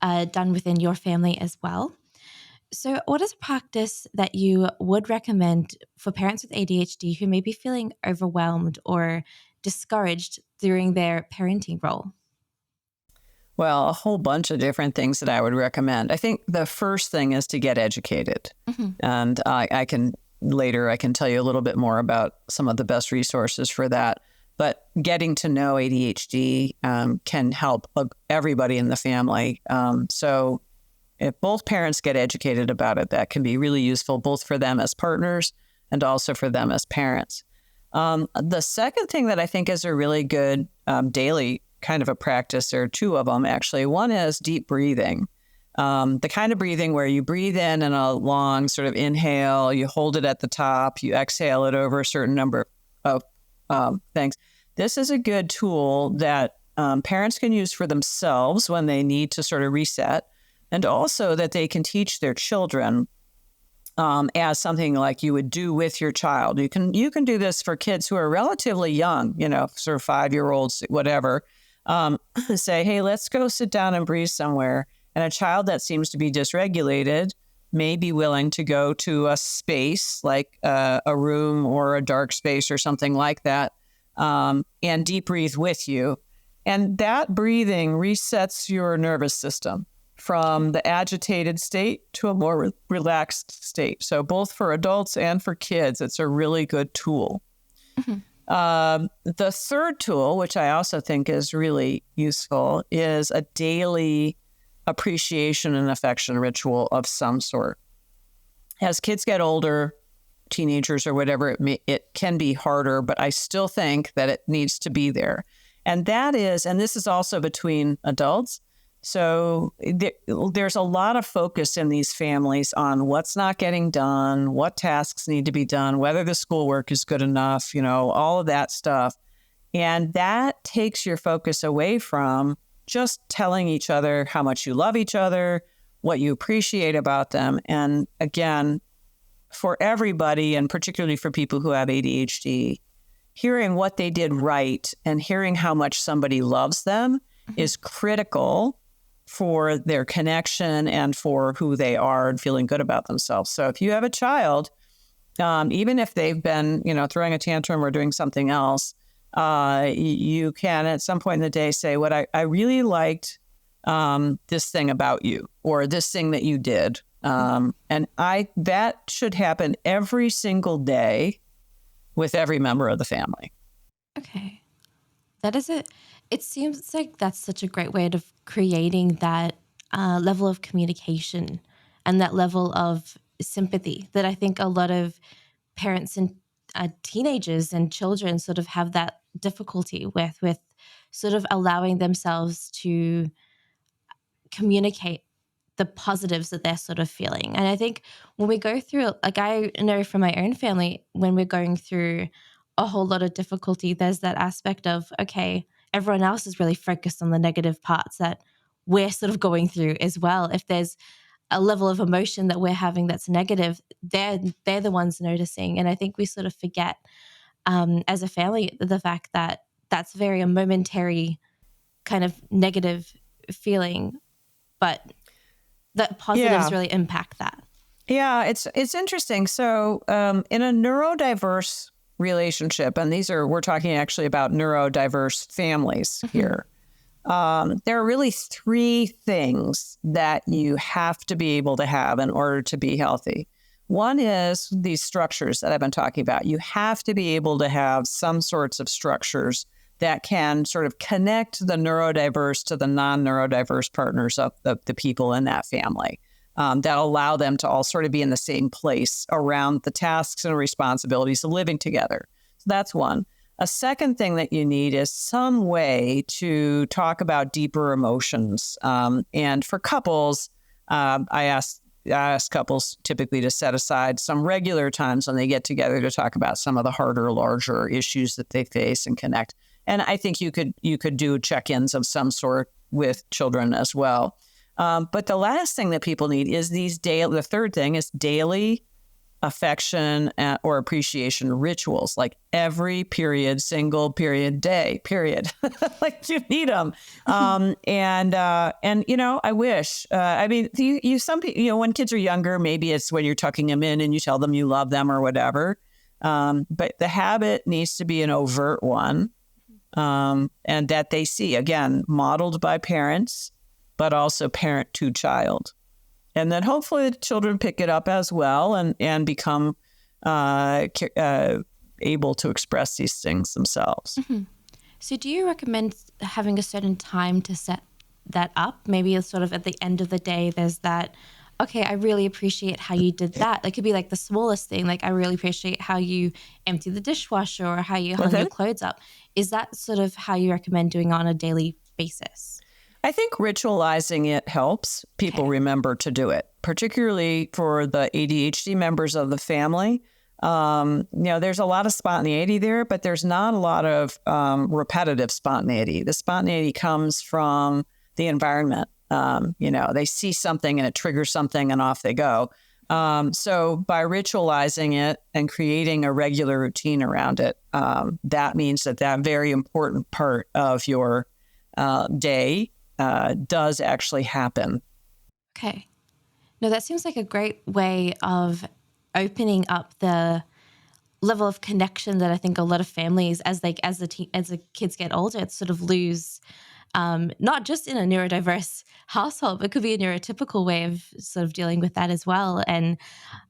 done within your family as well. So what is a practice that you would recommend for parents with ADHD who may be feeling overwhelmed or discouraged during their parenting role? Well, a whole bunch of different things that I would recommend. I think the first thing is to get educated. And I can tell you a little bit more about some of the best resources for that. But getting to know ADHD can help everybody in the family. So if both parents get educated about it, that can be really useful, both for them as partners and also for them as parents. The second thing that I think is a really good daily kind of a practice, there are two of them actually. One is deep breathing. The kind of breathing where you breathe in a long sort of inhale, you hold it at the top, you exhale it over a certain number of things. This is a good tool that parents can use for themselves when they need to sort of reset, and also that they can teach their children as something like you would do with your child. You can do this for kids who are relatively young, sort of 5-year-olds, whatever. Say, hey, let's go sit down and breathe somewhere. And a child that seems to be dysregulated may be willing to go to a space like a room or a dark space or something like that, and deep breathe with you. And that breathing resets your nervous system from the agitated state to a more relaxed state. So both for adults and for kids, it's a really good tool. The third tool, which I also think is really useful, is a daily appreciation and affection ritual of some sort. As kids get older, teenagers or whatever, it can be harder, but I still think that it needs to be there. And this is also between adults. So there's a lot of focus in these families on what's not getting done, what tasks need to be done, whether the schoolwork is good enough, all of that stuff. And that takes your focus away from just telling each other how much you love each other, what you appreciate about them. And again, for everybody, and particularly for people who have ADHD, hearing what they did right and hearing how much somebody loves them is critical for their connection and for who they are and feeling good about themselves. So if you have a child, even if they've been, throwing a tantrum or doing something else, you can at some point in the day say, "What I really liked this thing about you," or "this thing that you did." And that should happen every single day with every member of the family. Okay. That is it. It seems like that's such a great way of creating that level of communication and that level of sympathy that I think a lot of parents and teenagers and children sort of have that difficulty with sort of allowing themselves to communicate the positives that they're sort of feeling. And I think when we go through, like I know from my own family, when we're going through a whole lot of difficulty, there's that aspect of, okay, everyone else is really focused on the negative parts that we're sort of going through as well. If there's a level of emotion that we're having that's negative, they're the ones noticing. And I think we sort of forget as a family the fact that that's very a momentary kind of negative feeling, but that positives really impact that. Yeah, it's interesting. So in a neurodiverse relationship, and we're talking actually about neurodiverse families here, there are really three things that you have to be able to have in order to be healthy. One is these structures that I've been talking about. You have to be able to have some sorts of structures that can sort of connect the neurodiverse to the non-neurodiverse partners of the people in that family, that allow them to all sort of be in the same place around the tasks and responsibilities of living together. So that's one. A second thing that you need is some way to talk about deeper emotions. And for couples, I ask couples typically to set aside some regular times when they get together to talk about some of the harder, larger issues that they face and connect. And I think you could do check-ins of some sort with children as well. But the last thing that people need is the third thing is daily affection or appreciation rituals, like every period, single period, day, period. Like you need them. And I wish, some people, when kids are younger, maybe it's when you're tucking them in and you tell them you love them or whatever. But the habit needs to be an overt one. And that they see, again, modeled by parents, but also parent to child. And then hopefully the children pick it up as well and become able to express these things themselves. Mm-hmm. So do you recommend having a certain time to set that up? Maybe it's sort of at the end of the day, there's that, okay, I really appreciate how you did that. It could be like the smallest thing. Like, I really appreciate how you emptied the dishwasher or how you hung your clothes up. Is that sort of how you recommend doing it on a daily basis? I think ritualizing it helps people remember to do it, particularly for the ADHD members of the family. There's a lot of spontaneity there, but there's not a lot of repetitive spontaneity. The spontaneity comes from the environment. They see something and it triggers something and off they go. So by ritualizing it and creating a regular routine around it, that means that very important part of your day does actually happen. Okay. No, that seems like a great way of opening up the level of connection that I think a lot of families, as the kids get older, sort of lose. Not just in a neurodiverse household, but could be a neurotypical way of sort of dealing with that as well. And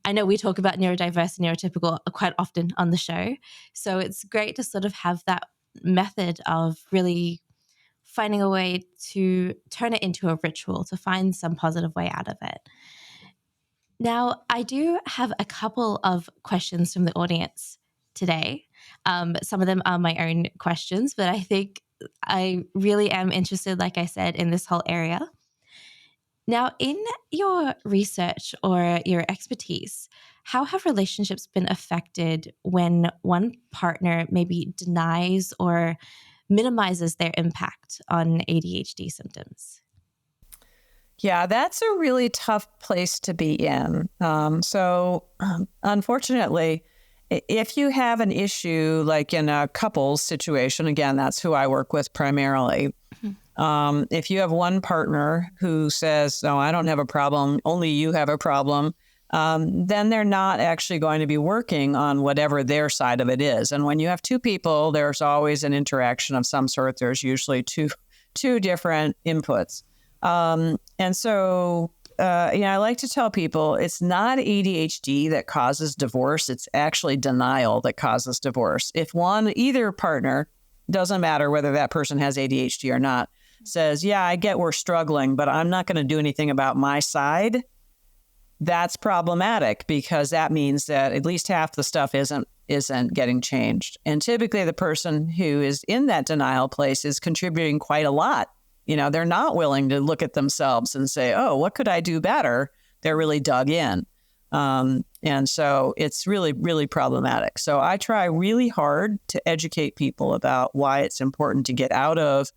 I know we talk about neurodiverse and neurotypical quite often on the show. So it's great to sort of have that method of really finding a way to turn it into a ritual, to find some positive way out of it. Now, I do have a couple of questions from the audience today. Some of them are my own questions, but I think I really am interested, like I said, in this whole area. Now, in your research or your expertise, how have relationships been affected when one partner maybe denies or minimizes their impact on ADHD symptoms? Yeah, that's a really tough place to be in. Unfortunately, if you have an issue like in a couples situation, again, that's who I work with primarily. If you have one partner who says, no, I don't have a problem, only you have a problem, then they're not actually going to be working on whatever their side of it is. And when you have two people, there's always an interaction of some sort. There's usually two different inputs. I like to tell people it's not ADHD that causes divorce. It's actually denial that causes divorce. If either partner, doesn't matter whether that person has ADHD or not, says, yeah, I get we're struggling, but I'm not going to do anything about my side, that's problematic because that means that at least half the stuff isn't getting changed. And typically the person who is in that denial place is contributing quite a lot. They're not willing to look at themselves and say, oh, what could I do better? They're really dug in. And so it's really, really problematic. So I try really hard to educate people about why it's important to get out of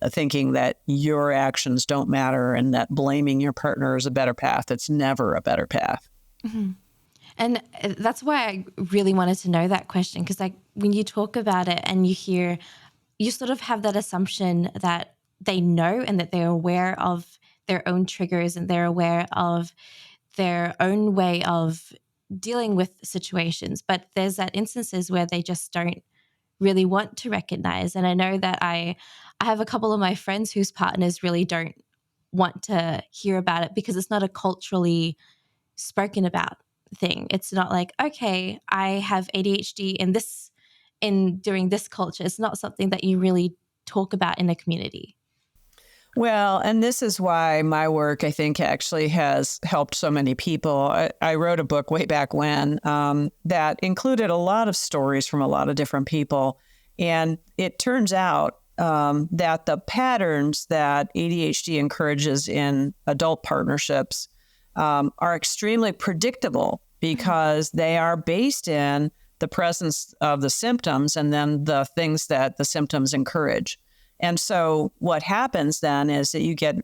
thinking that your actions don't matter and that blaming your partner is a better path. It's never a better path. Mm-hmm. And that's why I really wanted to know that question, because when you talk about it and you sort of have that assumption that they know and that they're aware of their own triggers and they're aware of their own way of dealing with situations. But there's that instances where they just don't really want to recognize. And I know that I have a couple of my friends whose partners really don't want to hear about it because it's not a culturally spoken about thing. It's not like, okay, I have ADHD during this culture. It's not something that you really talk about in a community. Well, and this is why my work, I think, actually has helped so many people. I wrote a book way back when that included a lot of stories from a lot of different people. And it turns out that the patterns that ADHD encourages in adult partnerships are extremely predictable because they are based in the presence of the symptoms and then the things that the symptoms encourage. And so what happens then is that you get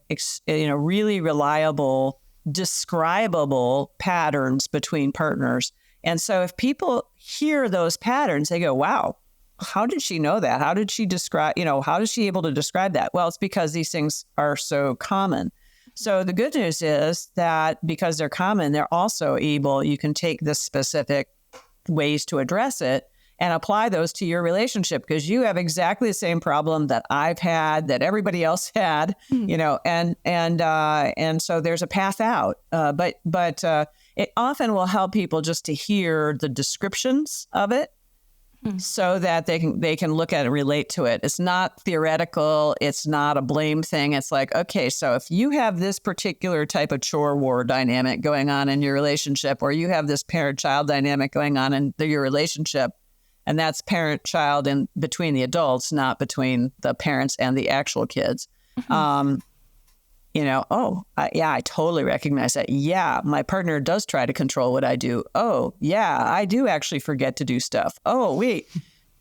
really reliable, describable patterns between partners. And so if people hear those patterns, they go, wow, how did she know that? How did she describe, how is she able to describe that? Well, it's because these things are so common. So the good news is that because they're common, they're also you can take the specific ways to address it and apply those to your relationship because you have exactly the same problem that I've had, that everybody else had, and so there's a path out. But it often will help people just to hear the descriptions of it so that they can look at it, relate to it. It's not theoretical. It's not a blame thing. It's like, okay, so if you have this particular type of chore war dynamic going on in your relationship, or you have this parent-child dynamic going on in your relationship, and that's parent-child in between the adults, not between the parents and the actual kids. I totally recognize that. Yeah, my partner does try to control what I do. Oh, yeah, I do actually forget to do stuff. Oh, wait.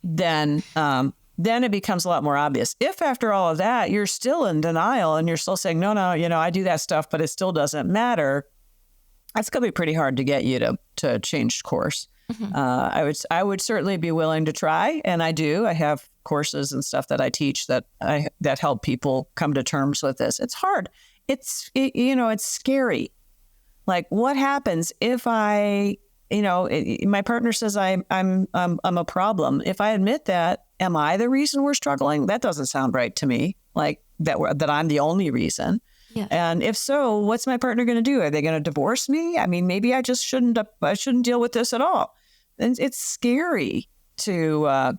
Then it becomes a lot more obvious. If after all of that, you're still in denial and you're still saying, no, I do that stuff, but it still doesn't matter, that's going to be pretty hard to get you to change course. I would certainly be willing to try, and I do. I have courses and stuff that I teach that help people come to terms with this. It's hard. It's scary. Like, what happens if my partner says I'm a problem? If I admit that, am I the reason we're struggling? That doesn't sound right to me. Like that I'm the only reason. Yeah. And if so, what's my partner going to do? Are they going to divorce me? I mean, maybe I just shouldn't deal with this at all. And it's scary to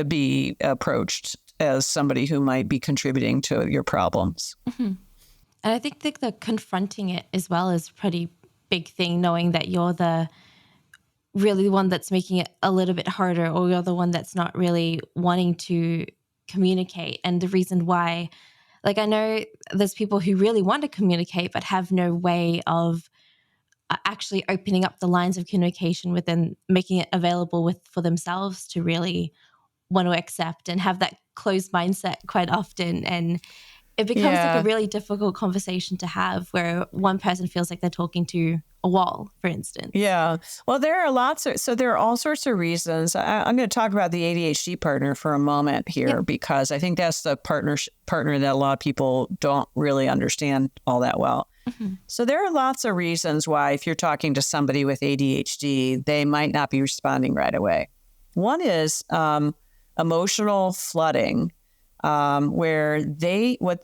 be approached as somebody who might be contributing to your problems. Mm-hmm. And I think the confronting it as well is a pretty big thing, knowing that you're the really one that's making it a little bit harder, or you're the one that's not really wanting to communicate. And the reason why, like, I know there's people who really want to communicate but have no way of actually opening up the lines of communication within, making it available for themselves to really want to accept and have that closed mindset quite often. And it becomes like a really difficult conversation to have where one person feels like they're talking to a wall, for instance. Yeah. Well, there are all sorts of reasons. I'm going to talk about the ADHD partner for a moment here, because I think that's the partner that a lot of people don't really understand all that well. Mm-hmm. So there are lots of reasons why, if you're talking to somebody with ADHD, they might not be responding right away. One is emotional flooding. Where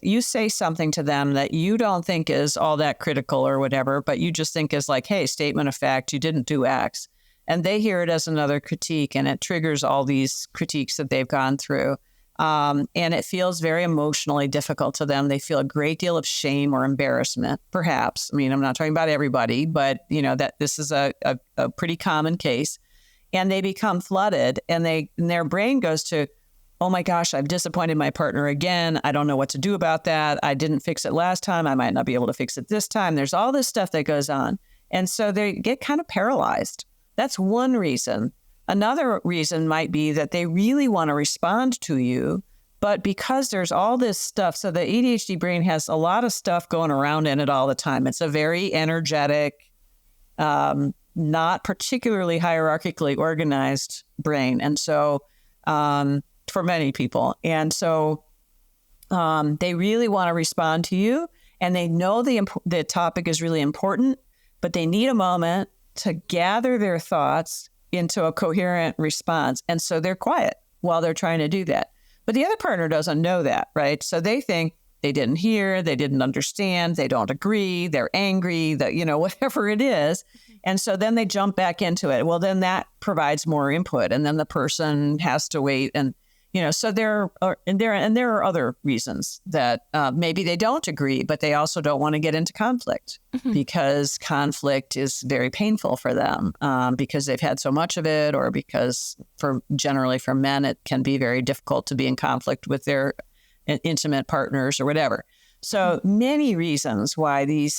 you say something to them that you don't think is all that critical or whatever, but you just think is like, hey, statement of fact, you didn't do X. And they hear it as another critique, and it triggers all these critiques that they've gone through. And it feels very emotionally difficult to them. They feel a great deal of shame or embarrassment, perhaps. I mean, I'm not talking about everybody, but that this is a pretty common case. And they become flooded, and their brain goes to, oh my gosh, I've disappointed my partner again. I don't know what to do about that. I didn't fix it last time. I might not be able to fix it this time. There's all this stuff that goes on. And so they get kind of paralyzed. That's one reason. Another reason might be that they really want to respond to you, but because there's all this stuff, so the ADHD brain has a lot of stuff going around in it all the time. It's a very energetic, not particularly hierarchically organized brain. And so, for many people. And so they really want to respond to you, and they know the topic is really important, but they need a moment to gather their thoughts into a coherent response. And so they're quiet while they're trying to do that. But the other partner doesn't know that, right? So they think they didn't hear, they didn't understand, they don't agree, they're angry, whatever it is. And so then they jump back into it. Well, then that provides more input, and then the person has to wait. And so there are other reasons that maybe they don't agree, but they also don't want to get into conflict, because conflict is very painful for them, because they've had so much of it, or because generally for men, it can be very difficult to be in conflict with their intimate partners or whatever. So many reasons why the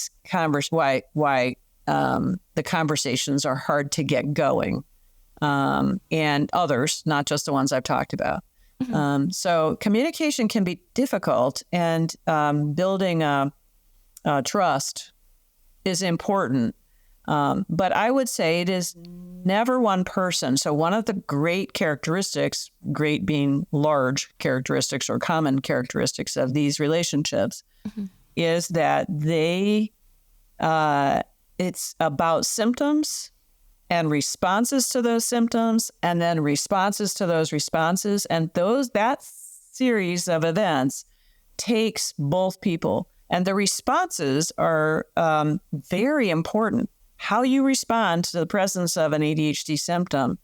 conversations are hard to get going, and others, not just the ones I've talked about. So communication can be difficult, and building trust is important. But I would say it is never one person. So one of the great characteristics, great being large characteristics or common characteristics of these relationships, is that it's about symptoms and responses to those symptoms, and then responses to those responses. And that series of events takes both people. And the responses are very important. How you respond to the presence of an ADHD symptom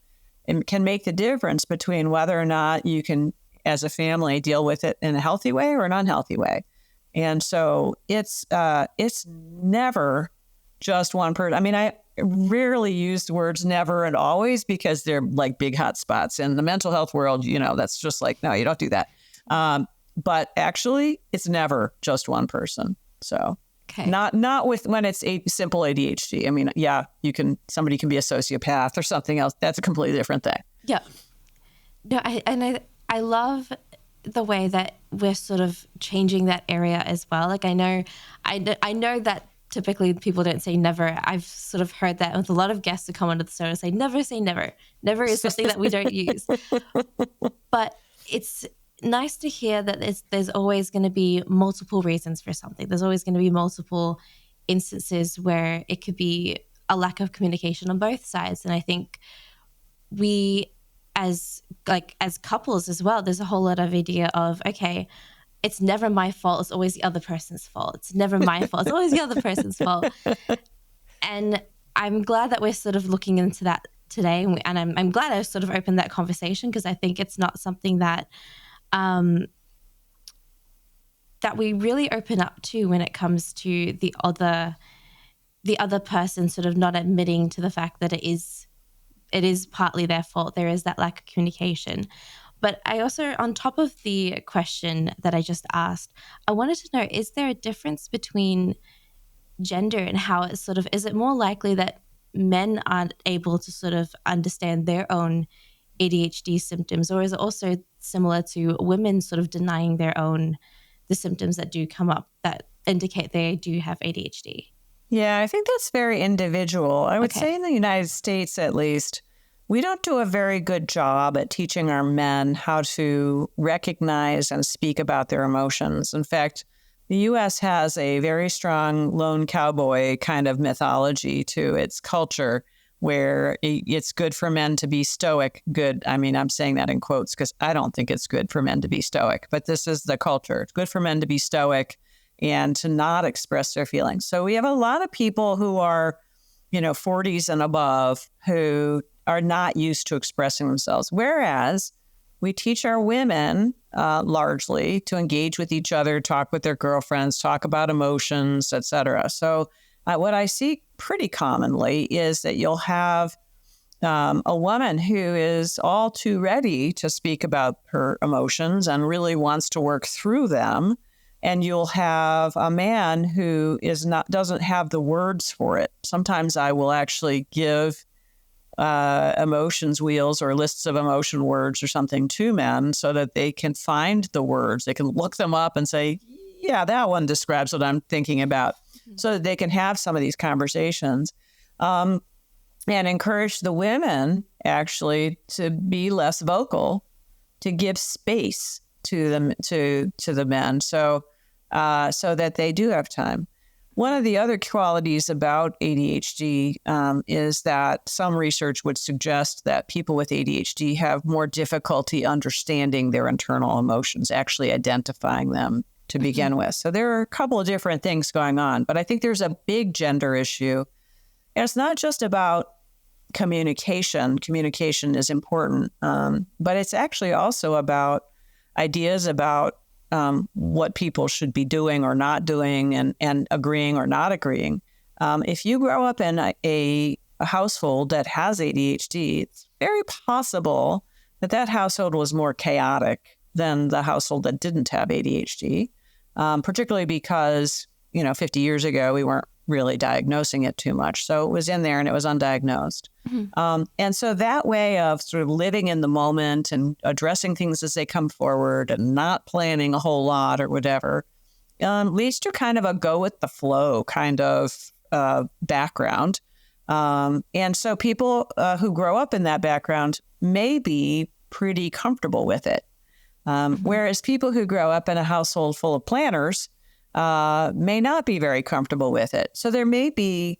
can make the difference between whether or not you can, as a family, deal with it in a healthy way or an unhealthy way. And so it's never just one person. I mean, I rarely use the words never and always, because they're like big hot spots in the mental health world. That's just like, no, you don't do that. But actually, it's never just one person. So not when it's a simple ADHD. I mean, somebody can be a sociopath or something else. That's a completely different thing. Yeah. No, I love the way that we're sort of changing that area as well. Like I know that typically people don't say never. I've sort of heard that with a lot of guests who come onto the show and say never. Never is something that we don't use. But it's nice to hear that there's always going to be multiple reasons for something. There's always going to be multiple instances where it could be a lack of communication on both sides. And I think we as couples as well, there's a whole lot of idea of, okay, it's never my fault, it's always the other person's fault. It's never my fault, it's always the other person's fault. And I'm glad that we're sort of looking into that today. And I'm glad I sort of opened that conversation, because I think it's not something that that we really open up to when it comes to the other person sort of not admitting to the fact that it is partly their fault. There is that lack of communication. But I also, on top of the question that I just asked, I wanted to know, is there a difference between gender and how it's sort of, is it more likely that men aren't able to sort of understand their own ADHD symptoms, or is it also similar to women sort of denying the symptoms that do come up that indicate they do have ADHD? Yeah, I think that's very individual. I would say in the United States, at least, we don't do a very good job at teaching our men how to recognize and speak about their emotions. In fact, the U.S. has a very strong lone cowboy kind of mythology to its culture, where it's good for men to be stoic. Good. I mean, I'm saying that in quotes because I don't think it's good for men to be stoic, but this is the culture. It's good for men to be stoic and to not express their feelings. So we have a lot of people who are, 40s and above, who are not used to expressing themselves. Whereas we teach our women largely to engage with each other, talk with their girlfriends, talk about emotions, etc. So what I see pretty commonly is that you'll have a woman who is all too ready to speak about her emotions and really wants to work through them. And you'll have a man who doesn't have the words for it. Sometimes I will actually give emotions wheels or lists of emotion words or something to men so that they can find the words. They can look them up and say, yeah, that one describes what I'm thinking about, so that they can have some of these conversations, and encourage the women actually to be less vocal, to give space to them, to the men, so that they do have time. One of the other qualities about ADHD is that some research would suggest that people with ADHD have more difficulty understanding their internal emotions, actually identifying them to begin with. So there are a couple of different things going on, but I think there's a big gender issue. And it's not just about communication. Communication is important, but it's actually also about ideas about what people should be doing or not doing, and agreeing or not agreeing. If you grow up in a household that has ADHD, it's very possible that household was more chaotic than the household that didn't have ADHD, particularly because, 50 years ago, we weren't really diagnosing it too much. So it was in there and it was undiagnosed. Mm-hmm. And so that way of sort of living in the moment and addressing things as they come forward and not planning a whole lot or whatever leads to kind of a go with the flow kind of background. And so people who grow up in that background may be pretty comfortable with it. Whereas people who grow up in a household full of planners may not be very comfortable with it. So there may be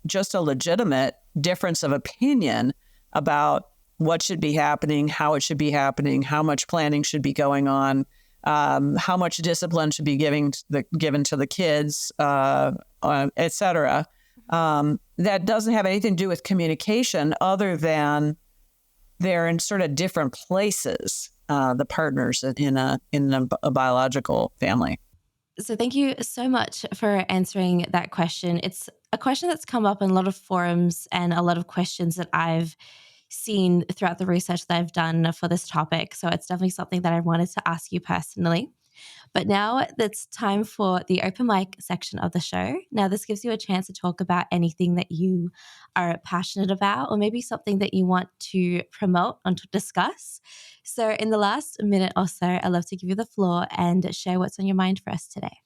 just a legitimate difference of opinion about what should be happening, how it should be happening, how much planning should be going on, how much discipline should be given to the kids, et cetera. That doesn't have anything to do with communication other than they're in sort of different places, the partners in a biological family. So thank you so much for answering that question. It's a question that's come up in a lot of forums and a lot of questions that I've seen throughout the research that I've done for this topic. So it's definitely something that I wanted to ask you personally. But now it's time for the open mic section of the show. Now, this gives you a chance to talk about anything that you are passionate about, or maybe something that you want to promote and to discuss. So in the last minute or so, I'd love to give you the floor and share what's on your mind for us today.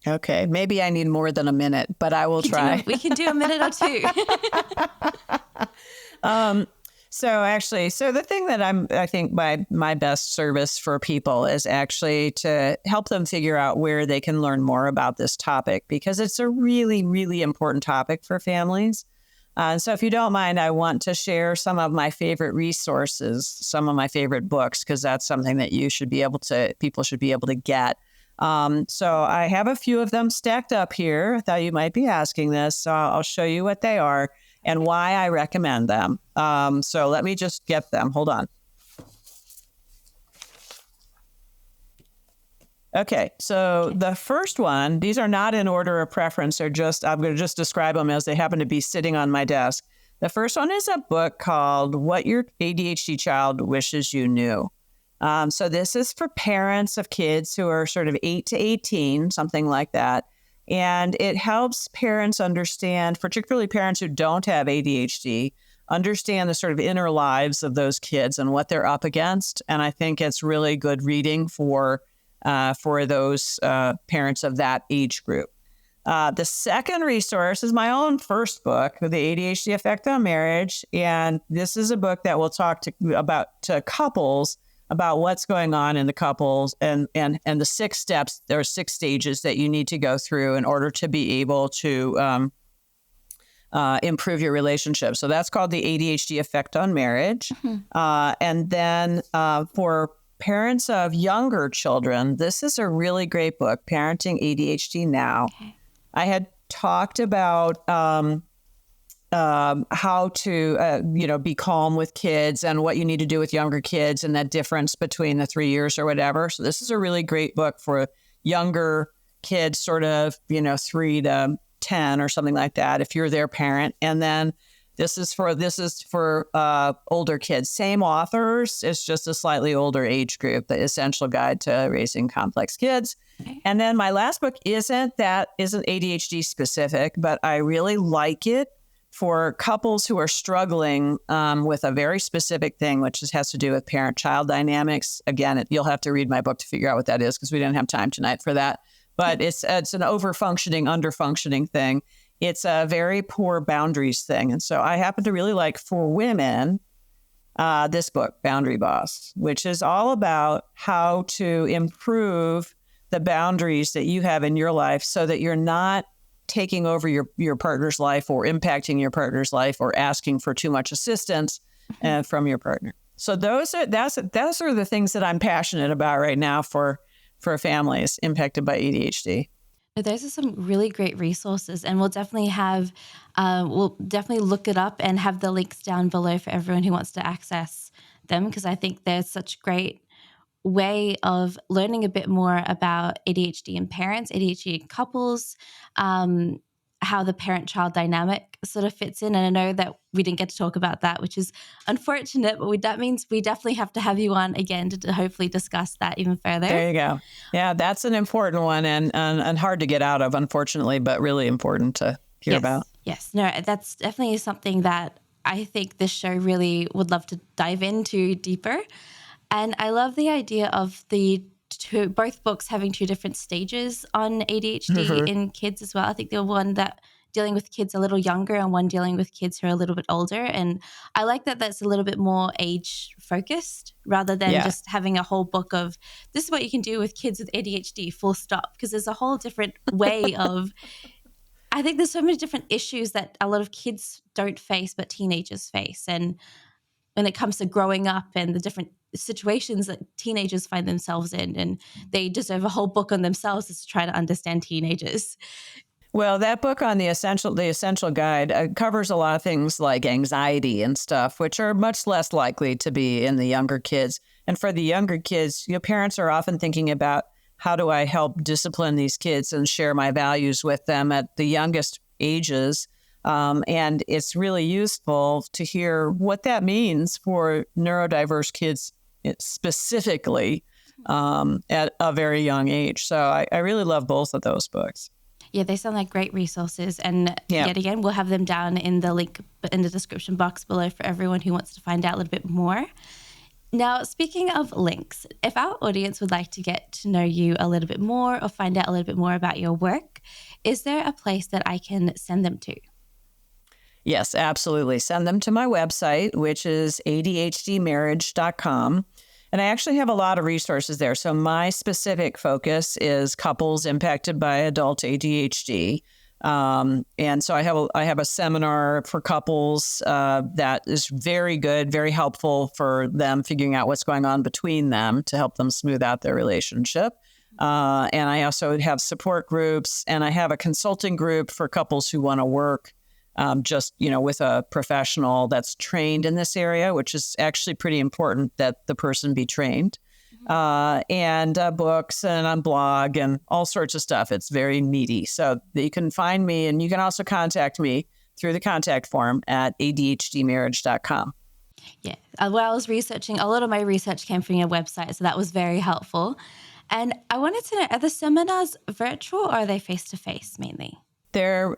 Okay. Maybe I need more than a minute, but I will try. We can do a minute or two. So the thing that I think my best service for people is actually to help them figure out where they can learn more about this topic, because it's a really, really important topic for families. So if you don't mind, I want to share some of my favorite resources, some of my favorite books, because that's something that people should be able to get. So I have a few of them stacked up here. I thought you might be asking this, so I'll show you what they are and why I recommend them. So let me just get them. Hold on. Okay, so the first one, these are not in order of preference. I'm going to just describe them as they happen to be sitting on my desk. The first one is a book called What Your ADHD Child Wishes You Knew. So this is for parents of kids who are sort of 8 to 18, something like that. And it helps parents understand, particularly parents who don't have ADHD, understand the sort of inner lives of those kids and what they're up against. And I think it's really good reading for those parents of that age group. The second resource is my own first book, The ADHD Effect on Marriage. And this is a book that will talk to couples about what's going on in the couples and the 6 steps. There are 6 stages that you need to go through in order to be able to improve your relationship. So that's called The ADHD Effect on Marriage. Mm-hmm. And then for parents of younger children, this is a really great book, Parenting ADHD Now. Okay. I had talked about how to, be calm with kids and what you need to do with younger kids and that difference between the 3 years or whatever. So this is a really great book for younger kids, sort of, 3 to 10 or something like that, if you're their parent. And then this is for older kids. Same authors. It's just a slightly older age group, The Essential Guide to Raising Complex Kids. Okay. And then my last book isn't ADHD specific, but I really like it for couples who are struggling with a very specific thing, which has to do with parent-child dynamics. Again, you'll have to read my book to figure out what that is, because we didn't have time tonight for that. But it's an over-functioning, under-functioning thing. It's a very poor boundaries thing. And so I happen to really like, for women, this book, Boundary Boss, which is all about how to improve the boundaries that you have in your life so that you're not taking over your partner's life or impacting your partner's life or asking for too much assistance from your partner. So those are the things that I'm passionate about right now for families impacted by ADHD. Those are some really great resources, and we'll definitely look it up and have the links down below for everyone who wants to access them, because I think there's such great way of learning a bit more about ADHD in parents, ADHD in couples, how the parent-child dynamic sort of fits in. And I know that we didn't get to talk about that, which is unfortunate, but that means we definitely have to have you on again to hopefully discuss that even further. There you go. Yeah, that's an important one and hard to get out of, unfortunately, but really important to hear about. Yes, no, that's definitely something that I think this show really would love to dive into deeper. And I love the idea of both books having 2 different stages on ADHD in kids as well. I think the one that dealing with kids a little younger and one dealing with kids who are a little bit older. And I like that that's a little bit more age focused rather than just having a whole book of this is what you can do with kids with ADHD, full stop. Because there's a whole different way of, I think there's so many different issues that a lot of kids don't face, but teenagers face. And when it comes to growing up and the different situations that teenagers find themselves in, and they deserve a whole book on themselves to try to understand teenagers. Well, that book on the Essential Guide covers a lot of things like anxiety and stuff, which are much less likely to be in the younger kids. And for the younger kids, parents are often thinking about, how do I help discipline these kids and share my values with them at the youngest ages? And it's really useful to hear what that means for neurodiverse kids specifically at a very young age. So I really love both of those books. Yeah, they sound like great resources. And yet again, we'll have them down in the link in the description box below for everyone who wants to find out a little bit more. Now, speaking of links, if our audience would like to get to know you a little bit more or find out a little bit more about your work, is there a place that I can send them to? Yes, absolutely. Send them to my website, which is ADHDmarriage.com. And I actually have a lot of resources there. So my specific focus is couples impacted by adult ADHD. And so I have a seminar for couples that is very good, very helpful for them figuring out what's going on between them to help them smooth out their relationship. And I also have support groups, and I have a consulting group for couples who want to work with a professional that's trained in this area, which is actually pretty important that the person be trained. And books and a blog and all sorts of stuff. It's very meaty. So you can find me, and you can also contact me through the contact form at ADHDmarriage.com. Yeah. While I was researching, a lot of my research came from your website, so that was very helpful. And I wanted to know, are the seminars virtual or are they face-to-face mainly? They're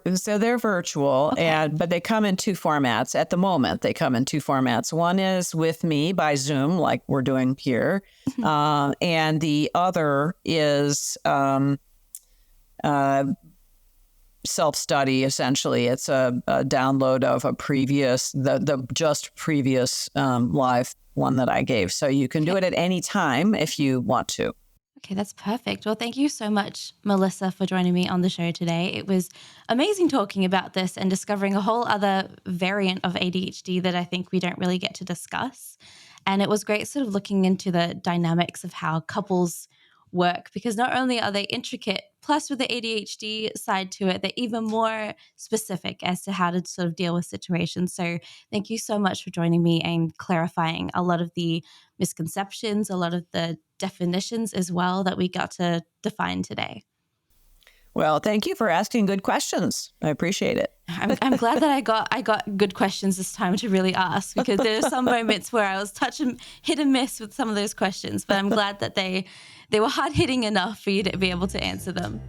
virtual, Okay. but they come in two formats. At the moment, they come in two formats. One is with me by Zoom, like we're doing here, and the other is self-study. Essentially, it's a download of a previous live one that I gave. So you can do it at any time if you want to. Okay, that's perfect. Well, thank you so much, Melissa, for joining me on the show today. It was amazing talking about this and discovering a whole other variant of ADHD that I think we don't really get to discuss. And it was great sort of looking into the dynamics of how couples work, because not only are they intricate, plus with the ADHD side to it, they're even more specific as to how to sort of deal with situations. So thank you so much for joining me and clarifying a lot of the misconceptions, a lot of the definitions as well that we got to define today. Well, thank you for asking good questions. I appreciate it. I'm glad that I got good questions this time to really ask, because there are some moments where I was hit and miss with some of those questions, but I'm glad that they were hard hitting enough for you to be able to answer them.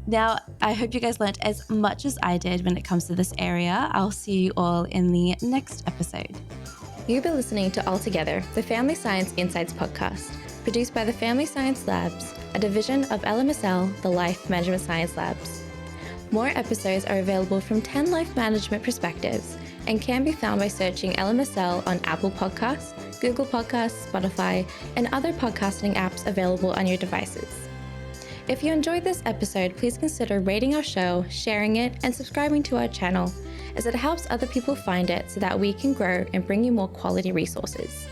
Now, I hope you guys learned as much as I did when it comes to this area. I'll see you all in the next episode. You've been listening to All Together, the Family Science Insights podcast, produced by the Family Science Labs, a division of LMSL, the Life Management Science Labs. More episodes are available from 10 life management perspectives and can be found by searching LMSL on Apple Podcasts, Google Podcasts, Spotify, and other podcasting apps available on your devices. If you enjoyed this episode, please consider rating our show, sharing it, and subscribing to our channel, as it helps other people find it so that we can grow and bring you more quality resources.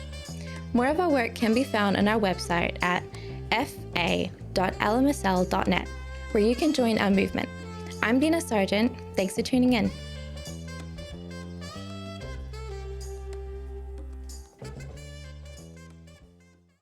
More of our work can be found on our website at fa.lmsl.net, where you can join our movement. I'm Dina Sargent. Thanks for tuning in.